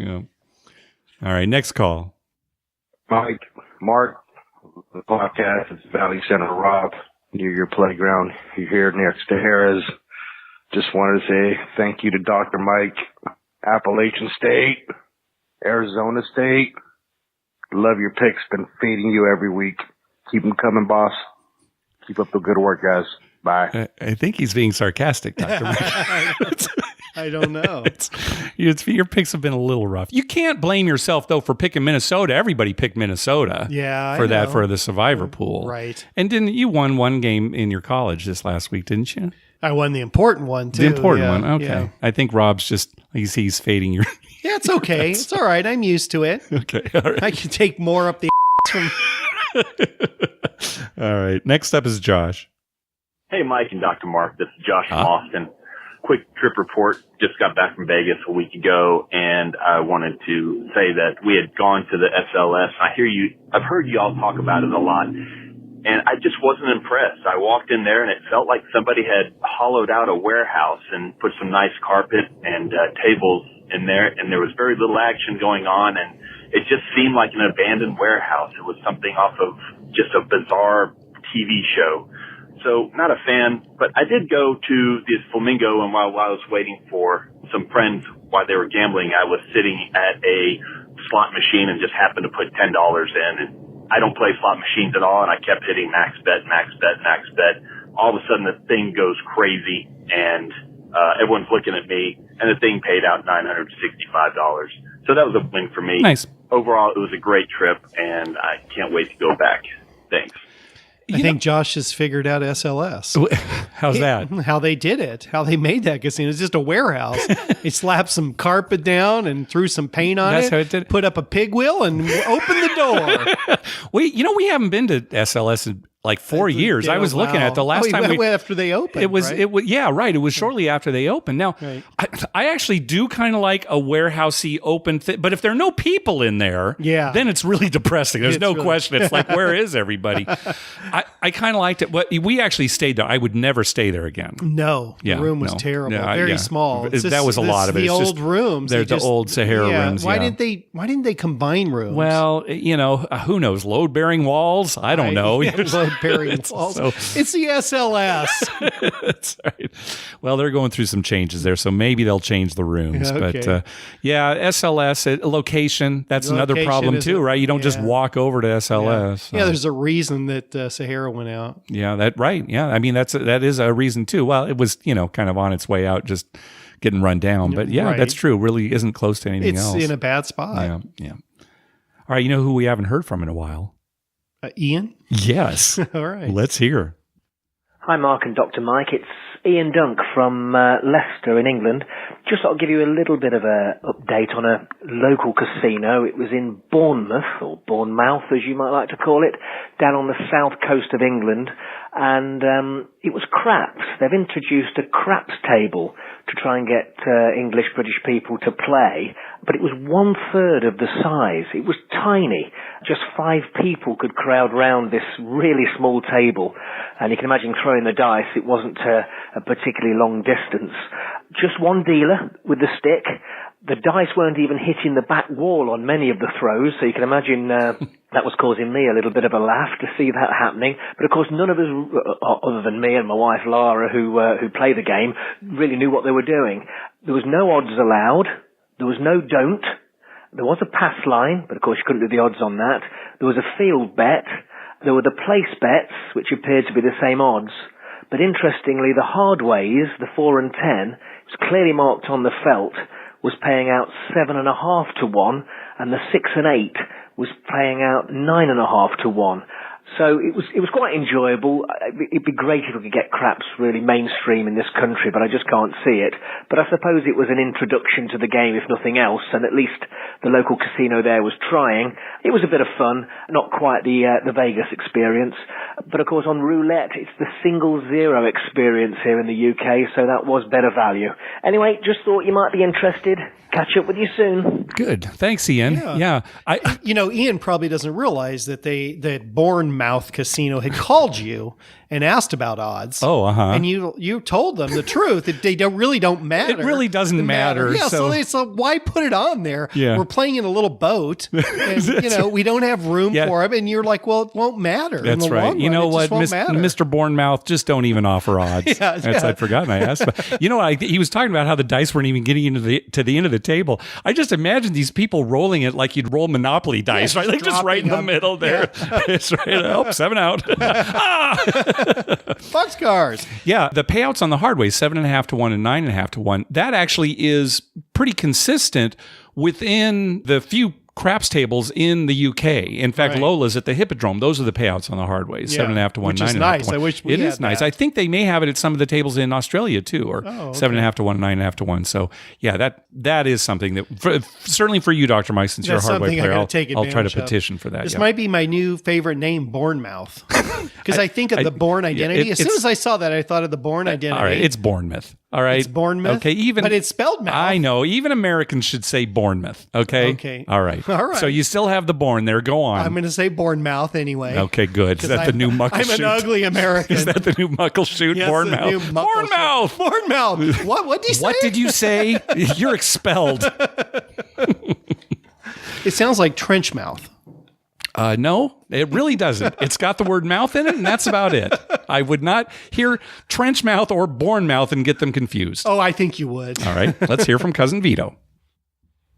All right, next call. Mike, Mark, the podcast is Valley Center Rob, near your playground. You're here next to Harris. Just wanted to say thank you to Dr. Mike, Appalachian State, Arizona State. Love your picks. Been feeding you every week. Keep them coming, boss. Keep up the good work, guys. Bye. I think he's being sarcastic, Dr. Mike. I don't know. Your picks have been a little rough. You can't blame yourself, though, for picking Minnesota. Everybody picked Minnesota for the survivor pool. Right. And you won one game in your college this last week, didn't you? I won the important one, too. The important one. Okay. Yeah. I think Rob's just, he's fading your... Yeah, it's okay. It's all right. I'm used to it. Okay. All right. I can take more up the from... All right. Next up is Josh. Hey, Mike and Dr. Mark. This is Josh from Austin. Quick trip report. Just got back from Vegas a week ago, and I wanted to say that we had gone to the SLS. I've heard you all talk about it a lot, and I just wasn't impressed. I walked in there, and it felt like somebody had hollowed out a warehouse and put some nice carpet and tables in there, and there was very little action going on, and it just seemed like an abandoned warehouse. It was something off of just a bizarre TV show. So not a fan, but I did go to this Flamingo, and while I was waiting for some friends while they were gambling, I was sitting at a slot machine and just happened to put $10 in. And I don't play slot machines at all, and I kept hitting max bet. All of a sudden, the thing goes crazy, and everyone's looking at me, and the thing paid out $965. So that was a win for me. Nice. Overall, it was a great trip, and I can't wait to go back. Thanks. I think Josh has figured out SLS. How's that? How they did it. How they made that casino. It's just a warehouse. They slapped some carpet down and threw some paint on That's how it did. Put up a pig wheel and opened the door. We haven't been to SLS in like 4 years. I was looking at the last time we went after they opened. It was right? It was shortly after they opened. Now, Right. I actually do kind of like a warehousey open thing, but if there are no people in there, then it's really depressing. There's no question. It's like, where is everybody? I kind of liked it. But we actually stayed there. I would never stay there again. No, the room was terrible. Very small. That was a lot of it. The it's old rooms. They're the old Sahara rooms. Why didn't they combine rooms? Well, who knows? Load bearing walls. I don't know. Load bearing walls. It's the SLS. That's right. Well, they're going through some changes there, so maybe they'll change the rooms. Okay. But SLS location. That's another problem too, right? You don't just walk over to SLS. Yeah, there's a reason that Sahara went out. Yeah, that right. Yeah, I mean that is a reason too. Well, it was kind of on its way out, just getting run down. But that's true. Really isn't close to anything else. It's in a bad spot. Yeah. All right, you know who we haven't heard from in a while? Ian? Yes. All right. Let's hear. Hi, Mark and Dr. Mike. It's Ian Dunk from Leicester in England. Just thought I'd give you a little bit of a update on a local casino. It was in Bournemouth, or Bournemouth as you might like to call it, down on the south coast of England. And it was craps. They've introduced a craps table to try and get English, British people to play. But it was 1/3 of the size. It was tiny. Just 5 people could crowd round this really small table. And you can imagine throwing the dice. It wasn't a particularly long distance. Just one dealer with the stick. The dice weren't even hitting the back wall on many of the throws, so you can imagine that was causing me a little bit of a laugh to see that happening. But of course, none of us, other than me and my wife Lara, who play the game, really knew what they were doing. There was no odds allowed. There was no don't. There was a pass line, but of course you couldn't do the odds on that. There was a field bet. There were the place bets, which appeared to be the same odds. But interestingly, the Hardways, the 4 and 10, it was clearly marked on the felt, was paying out 7.5 to 1, and the 6 and 8 was paying out 9.5 to 1. So it was quite enjoyable. It'd be great if we could get craps really mainstream in this country, but I just can't see it. But I suppose it was an introduction to the game, if nothing else, and at least the local casino there was trying. It was a bit of fun, not quite the Vegas experience. But of course on roulette, it's the single zero experience here in the UK, so that was better value. Anyway, just thought you might be interested. Catch up with you soon. Good. Thanks, Ian. Yeah. Ian probably doesn't realize that that Bournemouth Casino had called you and asked about odds. Oh, and you told them the truth. That they really don't matter. It really doesn't matter. Yeah. So why put it on there? Yeah. We're playing in a little boat, and we don't have room for them. And you're like, well, it won't matter. That's right. You know what, Mr. Bournemouth, just don't even offer odds. I'd forgotten I asked. But, you know, he was talking about how the dice weren't even getting to the end of the table. I just imagine these people rolling it like you'd roll Monopoly dice, right? Like just right in the middle there. It's right. Oh, 7 out. Boxcars. Yeah, the payouts on the Hardway, 7.5 to 1 and 9.5 to 1. That actually is pretty consistent within the few craps tables in the UK. In fact, Lola's at the Hippodrome. Those are the payouts on the Hardway, 7.5 to 1, 9.5 to 1. Which is nice. I wish we had that. Nice. I think they may have it at some of the tables in Australia too, or 7.5 to 1, 9.5 to 1. So yeah, that is something that certainly for you, Dr. Mike, since you're a Hardway player, I'll try to petition for that. This might be my new favorite name, Bournemouth, because I think of the Bourne identity. As soon as I saw that, I thought of the Bourne identity. All right, it's Bournemouth. All right. It's Bournemouth. Okay, but it's spelled mouth. I know. Even Americans should say Bournemouth. Okay. Okay. All right. So you still have the Bourne there. Go on. I'm going to say Bournemouth anyway. Okay, good. Is that the new Muckleshoot? I'm an ugly American. Is that the new Muckleshoot? Yes, Bournemouth. Bournemouth. Bournemouth. What did you say? What did you say? You're expelled. It sounds like trench mouth. No, it really doesn't. It's got the word mouth in it, and that's about it. I would not hear trench mouth or Bournemouth and get them confused. Oh, I think you would. All right, let's hear from Cousin Vito.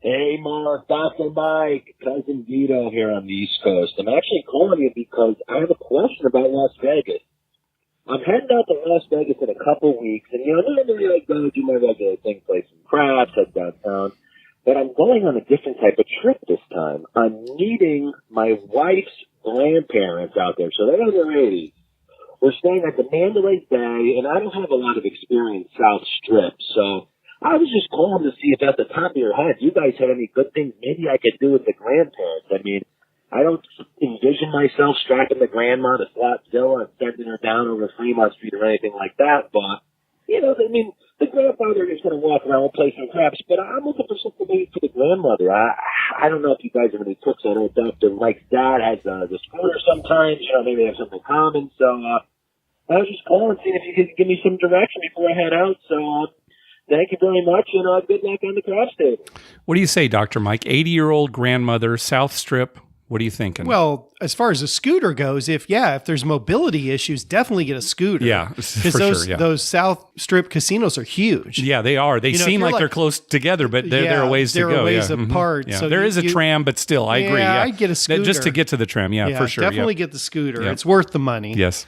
Hey, Mark, Dr. Mike, Cousin Vito here on the East Coast. I'm actually calling you because I have a question about Las Vegas. I'm heading out to Las Vegas in a couple weeks, and normally I go do my regular thing, play some craps, head downtown. But I'm going on a different type of trip this time. I'm meeting my wife's grandparents out there. So they're in their 80s. We're staying at the Mandalay Bay, and I don't have a lot of experience South Strip. So I was just calling to see if at the top of your head, you guys had any good things maybe I could do with the grandparents. I mean, I don't envision myself strapping the grandma to Slotzilla and sending her down over Fremont Street or anything like that. But, the grandfather is going to walk around and play some craps, but I'm looking for something maybe for the grandmother. I don't know if you guys have any tips. I know Dr. Mike's dad has the scooter sometimes. Maybe they have something common. So I was just calling, seeing if you could give me some direction before I head out. So thank you very much, and good luck on the craps table. What do you say, Dr. Mike? 80-year-old grandmother, South Strip. What are you thinking? Well, as far as a scooter goes, if there's mobility issues, definitely get a scooter. Yeah, because those South Strip casinos are huge. Yeah, they are. They seem like they're close together, but they're a ways to go. They're a ways apart. Yeah. So there is a tram, but still, I agree. Yeah, I'd get a scooter just to get to the tram. Yeah, for sure. Definitely get the scooter. It's worth the money. Yes.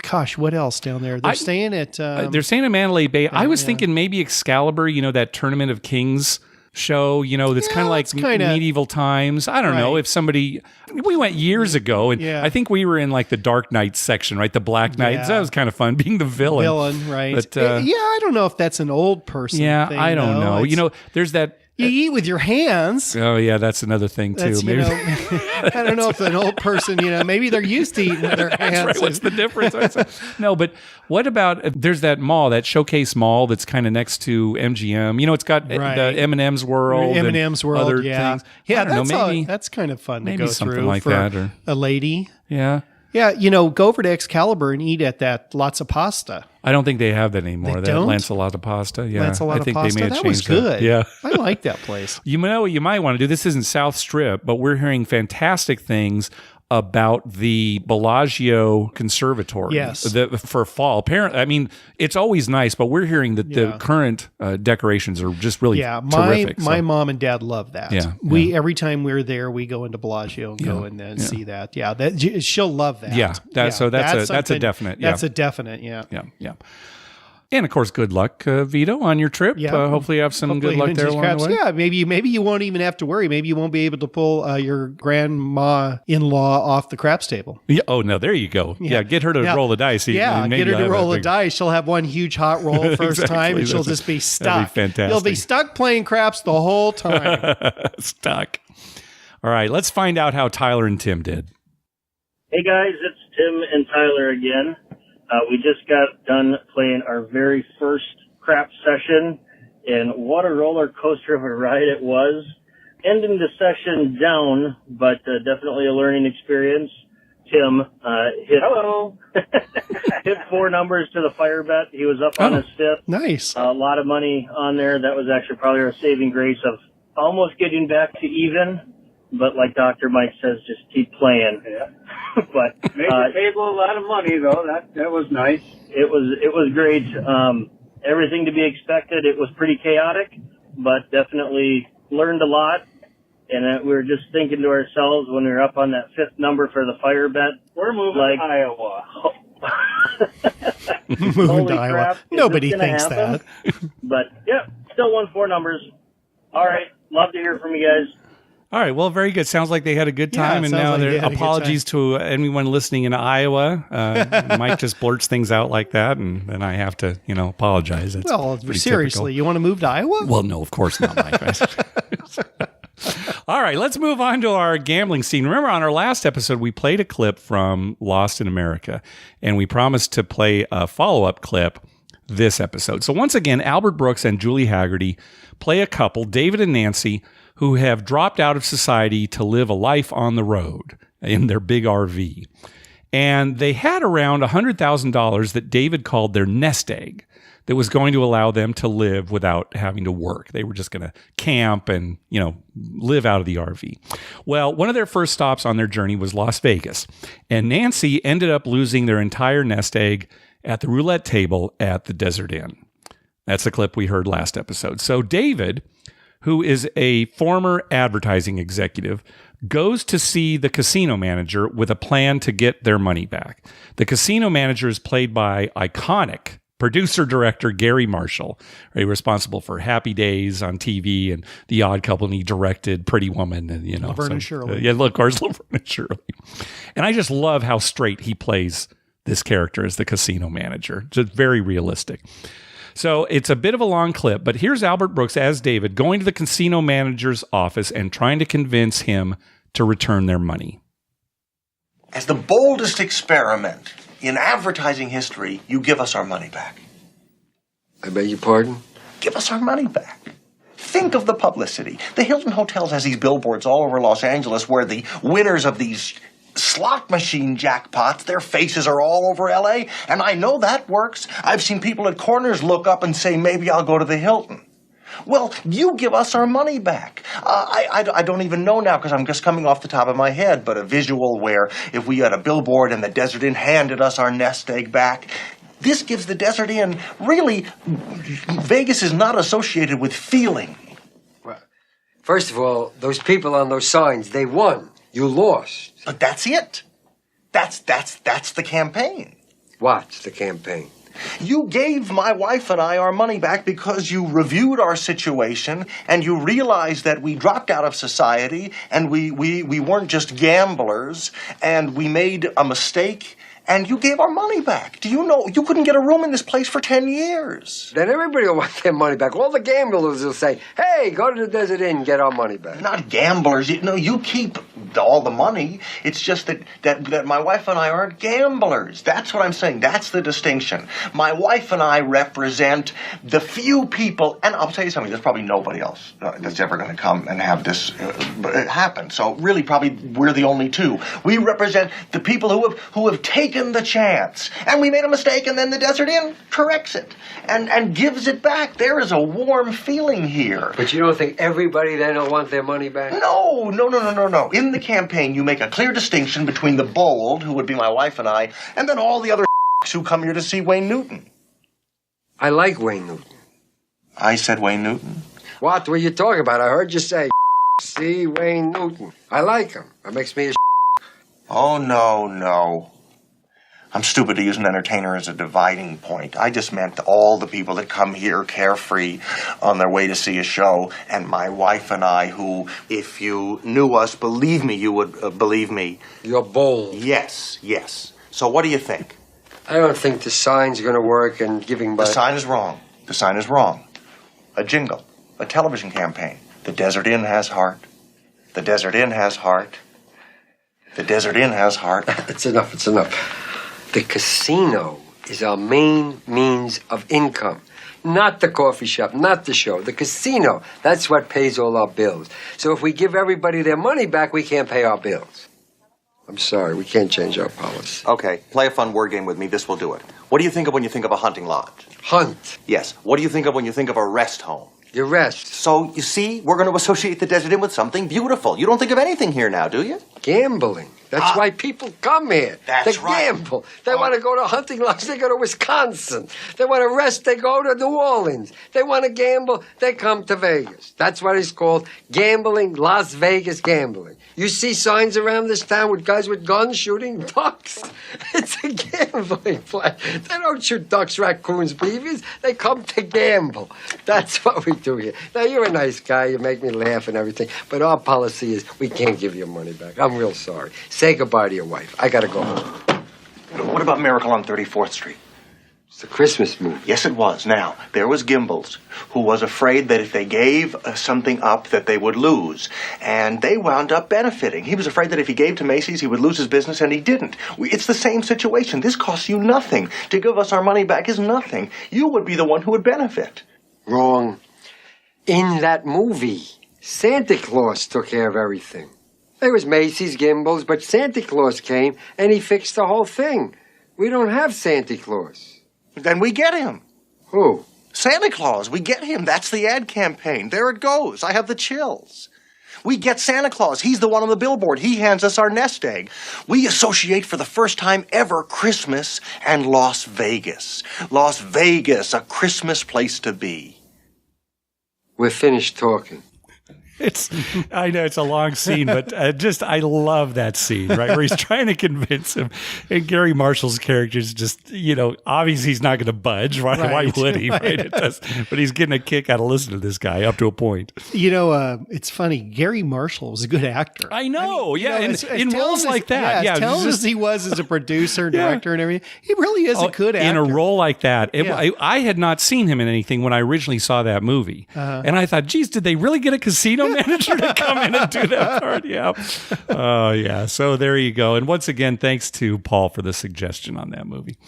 Gosh, what else down there? They're staying at. They're staying at Mandalay Bay. I was thinking maybe Excalibur. That Tournament of Kings show, that's kind of like medieval times. I don't know if we went years ago, and I think we were in like the Dark Knights section, right? The Black Knights. That was kind of fun being the villain. Right? But, I don't know if that's an old person. Yeah, thing, I don't know. There's that. You eat with your hands. Oh, yeah, that's another thing, too. Maybe I don't know if an old person, maybe they're used to eating with their hands. That's right. What's the difference? No, but what about, there's that mall, that Showcase Mall that's kind of next to MGM. It's got the M&M's World. M&M's World, other things. Yeah, that's kind of fun to go something through like for that, or a lady. Yeah. Yeah, go over to Excalibur and eat at that Lots of Pasta. I don't think they have that anymore. They don't? Lancelot Pasta. Yeah, Lancelot I think Pasta. they may have that changed was good. That. Yeah, I like that place. You know what you might want to do? This isn't South Strip, but we're hearing fantastic things about the Bellagio Conservatory. Yes. For fall. Apparently, it's always nice, but we're hearing that the current decorations are just really terrific. My mom and dad love that. Yeah. Every time we're there, we go into Bellagio and go and then see that. Yeah, she'll love that. Yeah. That's a definite. That's a definite. Yeah. Yeah. And of course, good luck, Vito, on your trip. Yeah. Hopefully you have some Hopefully good luck vintage there along craps. the way. Yeah, maybe you won't even have to worry. Maybe you won't be able to pull your grandma-in-law off the craps table. Yeah. Oh, no, there you go. Yeah, get her to roll the dice. Yeah, Maybe get her you'll to have roll that the dice. She'll have one huge hot roll first time, and she'll just be stuck. That'd be fantastic. You'll be stuck playing craps the whole time. Stuck. All right, let's find out how Tyler and Tim did. Hey guys, it's Tim and Tyler again. We just got done playing our very first crap session, and what a roller coaster of a ride it was. Ending the session down, but definitely a learning experience. Tim hit 4 numbers to the fire bet. He was up on his 5th. Nice. A lot of money on there. That was actually probably our saving grace of almost getting back to even. But like Dr. Mike says, just keep playing. Yeah. But Made the table a lot of money, though. That was nice. It was great. Everything to be expected. It was pretty chaotic, but definitely learned a lot. And we were just thinking to ourselves when we were up on that 5th number for the fire bet, We're moving to Iowa. Moving to Iowa. Crap, Nobody thinks happen? that. But yeah, still won 4 numbers. All right, love to hear from you guys. All right. Well, very good. Sounds like they had a good time. And now there apologies to anyone listening in Iowa. Mike just blurts things out like that. And then I have to, apologize. It's seriously, typical. You want to move to Iowa? Well, no, of course not, Mike. All right. Let's move on to our gambling scene. Remember, on our last episode, we played a clip from Lost in America. And we promised to play a follow-up clip this episode. So once again, Albert Brooks and Julie Haggerty play a couple, David and Nancy, who have dropped out of society to live a life on the road in their big RV. And they had around $100,000 that David called their nest egg that was going to allow them to live without having to work. They were just going to camp and, live out of the RV. Well, one of their first stops on their journey was Las Vegas. And Nancy ended up losing their entire nest egg at the roulette table at the Desert Inn. That's the clip we heard last episode. So David, who is a former advertising executive, goes to see the casino manager with a plan to get their money back. The casino manager is played by iconic producer-director Gary Marshall, responsible for Happy Days on TV and The Odd Couple, and he directed Pretty Woman. And, Laverne and Shirley. Of course, Laverne and Shirley. And I just love how straight he plays this character as the casino manager. Just very realistic. So it's a bit of a long clip, but here's Albert Brooks as David going to the casino manager's office and trying to convince him to return their money. As the boldest experiment in advertising history, you give us our money back. I beg your pardon? Give us our money back. Think of the publicity. The Hilton Hotels has these billboards all over Los Angeles where the winners of these slot machine jackpots, their faces are all over L.A., and I know that works. I've seen people at corners look up and say, maybe I'll go to the Hilton. Well, you give us our money back. I don't even know now because I'm just coming off the top of my head, but a visual where if we had a billboard and the Desert Inn handed us our nest egg back, this gives the Desert Inn, really, Vegas is not associated with feeling. Well, first of all, those people on those signs, they won. You lost. But that's it. That's the campaign. What's the campaign? You gave my wife and I our money back because you reviewed our situation and you realized that we dropped out of society and we weren't just gamblers and we made a mistake and you gave our money back. Do you know you couldn't get a room in this place for 10 years? Then everybody will want their money back. All the gamblers will say, hey, go to the Desert Inn and get our money back. Not gamblers. You keep all the money. It's just that my wife and I aren't gamblers. That's what I'm saying. That's the distinction. My wife and I represent the few people, and I'll tell you something, there's probably nobody else that's ever going to come and have this happen. So really probably we're the only two. We represent the people who have taken the chance. And we made a mistake, and then the Desert Inn corrects it and gives it back. There is a warm feeling here. But you don't think everybody then will want their money back? No. In the campaign, you make a clear distinction between the bold, who would be my wife and I, and then all the other who come here to see Wayne Newton. I like Wayne Newton. I said Wayne Newton? What were you talking about? I heard you say see Wayne Newton. I like him. That makes me a Oh, no. I'm stupid to use an entertainer as a dividing point. I just meant all the people that come here carefree on their way to see a show, and my wife and I, who, if you knew us, believe me, you would believe me. You're bold. Yes. So what do you think? I don't think the sign's going to work and giving by... The sign is wrong. The sign is wrong. A jingle. A television campaign. The Desert Inn has heart. The Desert Inn has heart. The Desert Inn has heart. It's enough. The casino is our main means of income. Not the coffee shop, not the show. The casino, that's what pays all our bills. So if we give everybody their money back, we can't pay our bills. I'm sorry, we can't change our policy. Okay, play a fun word game with me. This will do it. What do you think of when you think of a hunting lodge? Hunt. Yes. What do you think of when you think of a rest home? You rest. So, you see, we're going to associate the Desert Inn with something beautiful. You don't think of anything here now, do you? Gambling. That's why people come here. That's they right. gamble. They want to go to hunting lodge, they go to Wisconsin. They want to rest, they go to New Orleans. They want to gamble, they come to Vegas. That's what it's called, gambling, Las Vegas gambling. You see signs around this town with guys with guns shooting ducks. It's a gambling place. They don't shoot ducks, raccoons, beavers. They come to gamble. That's what we do here. Now, you're a nice guy. You make me laugh and everything. But our policy is we can't give your money back. I'm real sorry. Say goodbye to your wife. I got to go home. What about Miracle on 34th Street? It's a Christmas movie. Yes, it was. Now, there was Gimbals, who was afraid that if they gave something up, that they would lose. And they wound up benefiting. He was afraid that if he gave to Macy's, he would lose his business, and he didn't. It's the same situation. This costs you nothing. To give us our money back is nothing. You would be the one who would benefit. Wrong. In that movie, Santa Claus took care of everything. There was Macy's, Gimbals, but Santa Claus came, and he fixed the whole thing. We don't have Santa Claus. Then we get him. Who? Santa Claus. We get him. That's the ad campaign. There it goes. I have the chills. We get Santa Claus. He's the one on the billboard. He hands us our nest egg. We associate for the first time ever Christmas and Las Vegas. Las Vegas, a Christmas place to be. We're finished talking. I know it's a long scene, but I love that scene, right? Where he's trying to convince him. And Gary Marshall's character is just, obviously he's not going to budge. Right? Why would he? Right? It does, but he's getting a kick out of listening to this guy up to a point. It's funny. Gary Marshall was a good actor. I know. In roles like that. As talented as he was as a producer, director, and everything, he really is a good actor. In a role like that. I had not seen him in anything when I originally saw that movie. And I thought, geez, did they really get a casino manager to come in and do that part? Yeah. Oh, yeah. So there you go. And once again, thanks to Paul for the suggestion on that movie.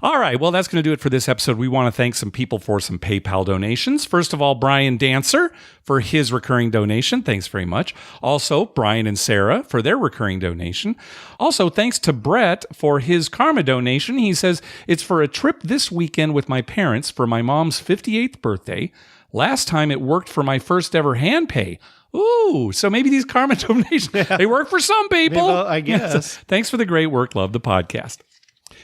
All right. Well, that's going to do it for this episode. We want to thank some people for some PayPal donations. First of all, Brian Dancer for his recurring donation. Thanks very much. Also, Brian and Sarah for their recurring donation. Also, thanks to Brett for his karma donation. He says, it's for a trip this weekend with my parents for my mom's 58th birthday. Last time it worked for my first ever hand pay. Ooh, so maybe these karma donations, they work for some people. Well, I guess. Thanks for the great work. Love the podcast.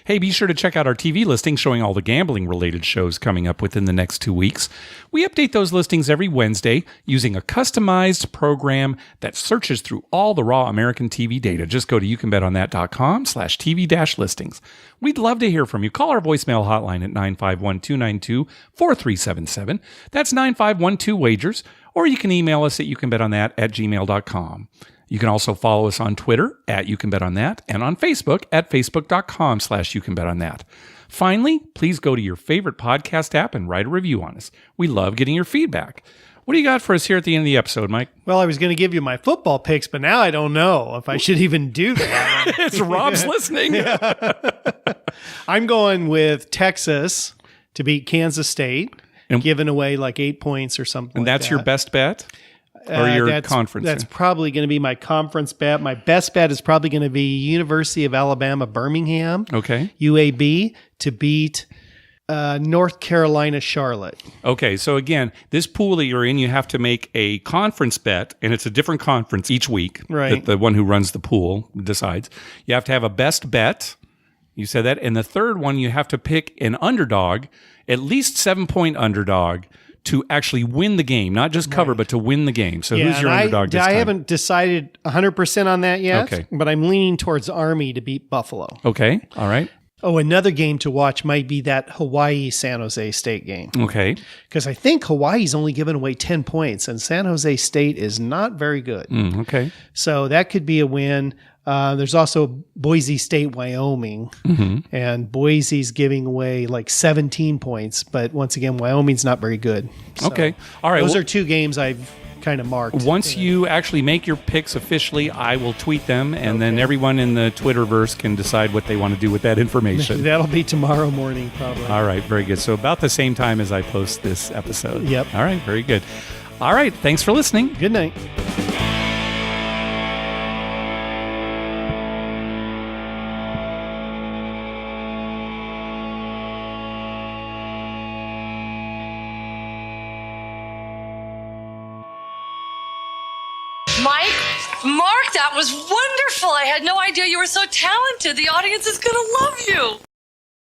Hey, be sure to check out our TV listing showing all the gambling-related shows coming up within the next 2 weeks. We update those listings every Wednesday using a customized program that searches through all the raw American TV data. Just go to youcanbet.com/TV-listings. We'd love to hear from you. Call our voicemail hotline at 951-292-4377. That's 9512-WAGERS. Or you can email us at youcanbetonthat@gmail.com. You can also follow us on Twitter at YouCanBetOnThat and on Facebook at facebook.com/YouCanBetOnThat. Finally, please go to your favorite podcast app and write a review on us. We love getting your feedback. What do you got for us here at the end of the episode, Mike? Well, I was going to give you my football picks, but now I don't know if I should even do that. It's Rob's listening. I'm going with Texas to beat Kansas State, giving away like 8 points or something. And that's your best bet? Or your conference? That's probably going to be my conference bet. My best bet is probably going to be University of Alabama, Birmingham. Okay. UAB to beat North Carolina, Charlotte. Okay. So again, this pool that you're in, you have to make a conference bet, and it's a different conference each week. Right. That the one who runs the pool decides. You have to have a best bet. You said that. And the third one, you have to pick an underdog, at least 7-point underdog, to actually win the game, not just cover, but to win the game. So who's your underdog this time? I haven't decided 100% on that yet, okay, but I'm leaning towards Army to beat Buffalo. Okay, all right. Oh, another game to watch might be that Hawaii-San Jose State game. Okay. Because I think Hawaii's only given away 10 points, and San Jose State is not very good. Okay. So that could be a win. There's also Boise State, Wyoming, and Boise's giving away like 17 points. But once again, Wyoming's not very good. So Okay. All right. Those are two games I've kind of marked. Once you actually make your picks officially, I will tweet them, and then everyone in the Twitterverse can decide what they want to do with that information. That'll be tomorrow morning, probably. All right, very good. So about the same time as I post this episode. Yep. All right, very good. All right, thanks for listening. Good night. Mark, that was wonderful. I had no idea you were so talented. The audience is going to love you.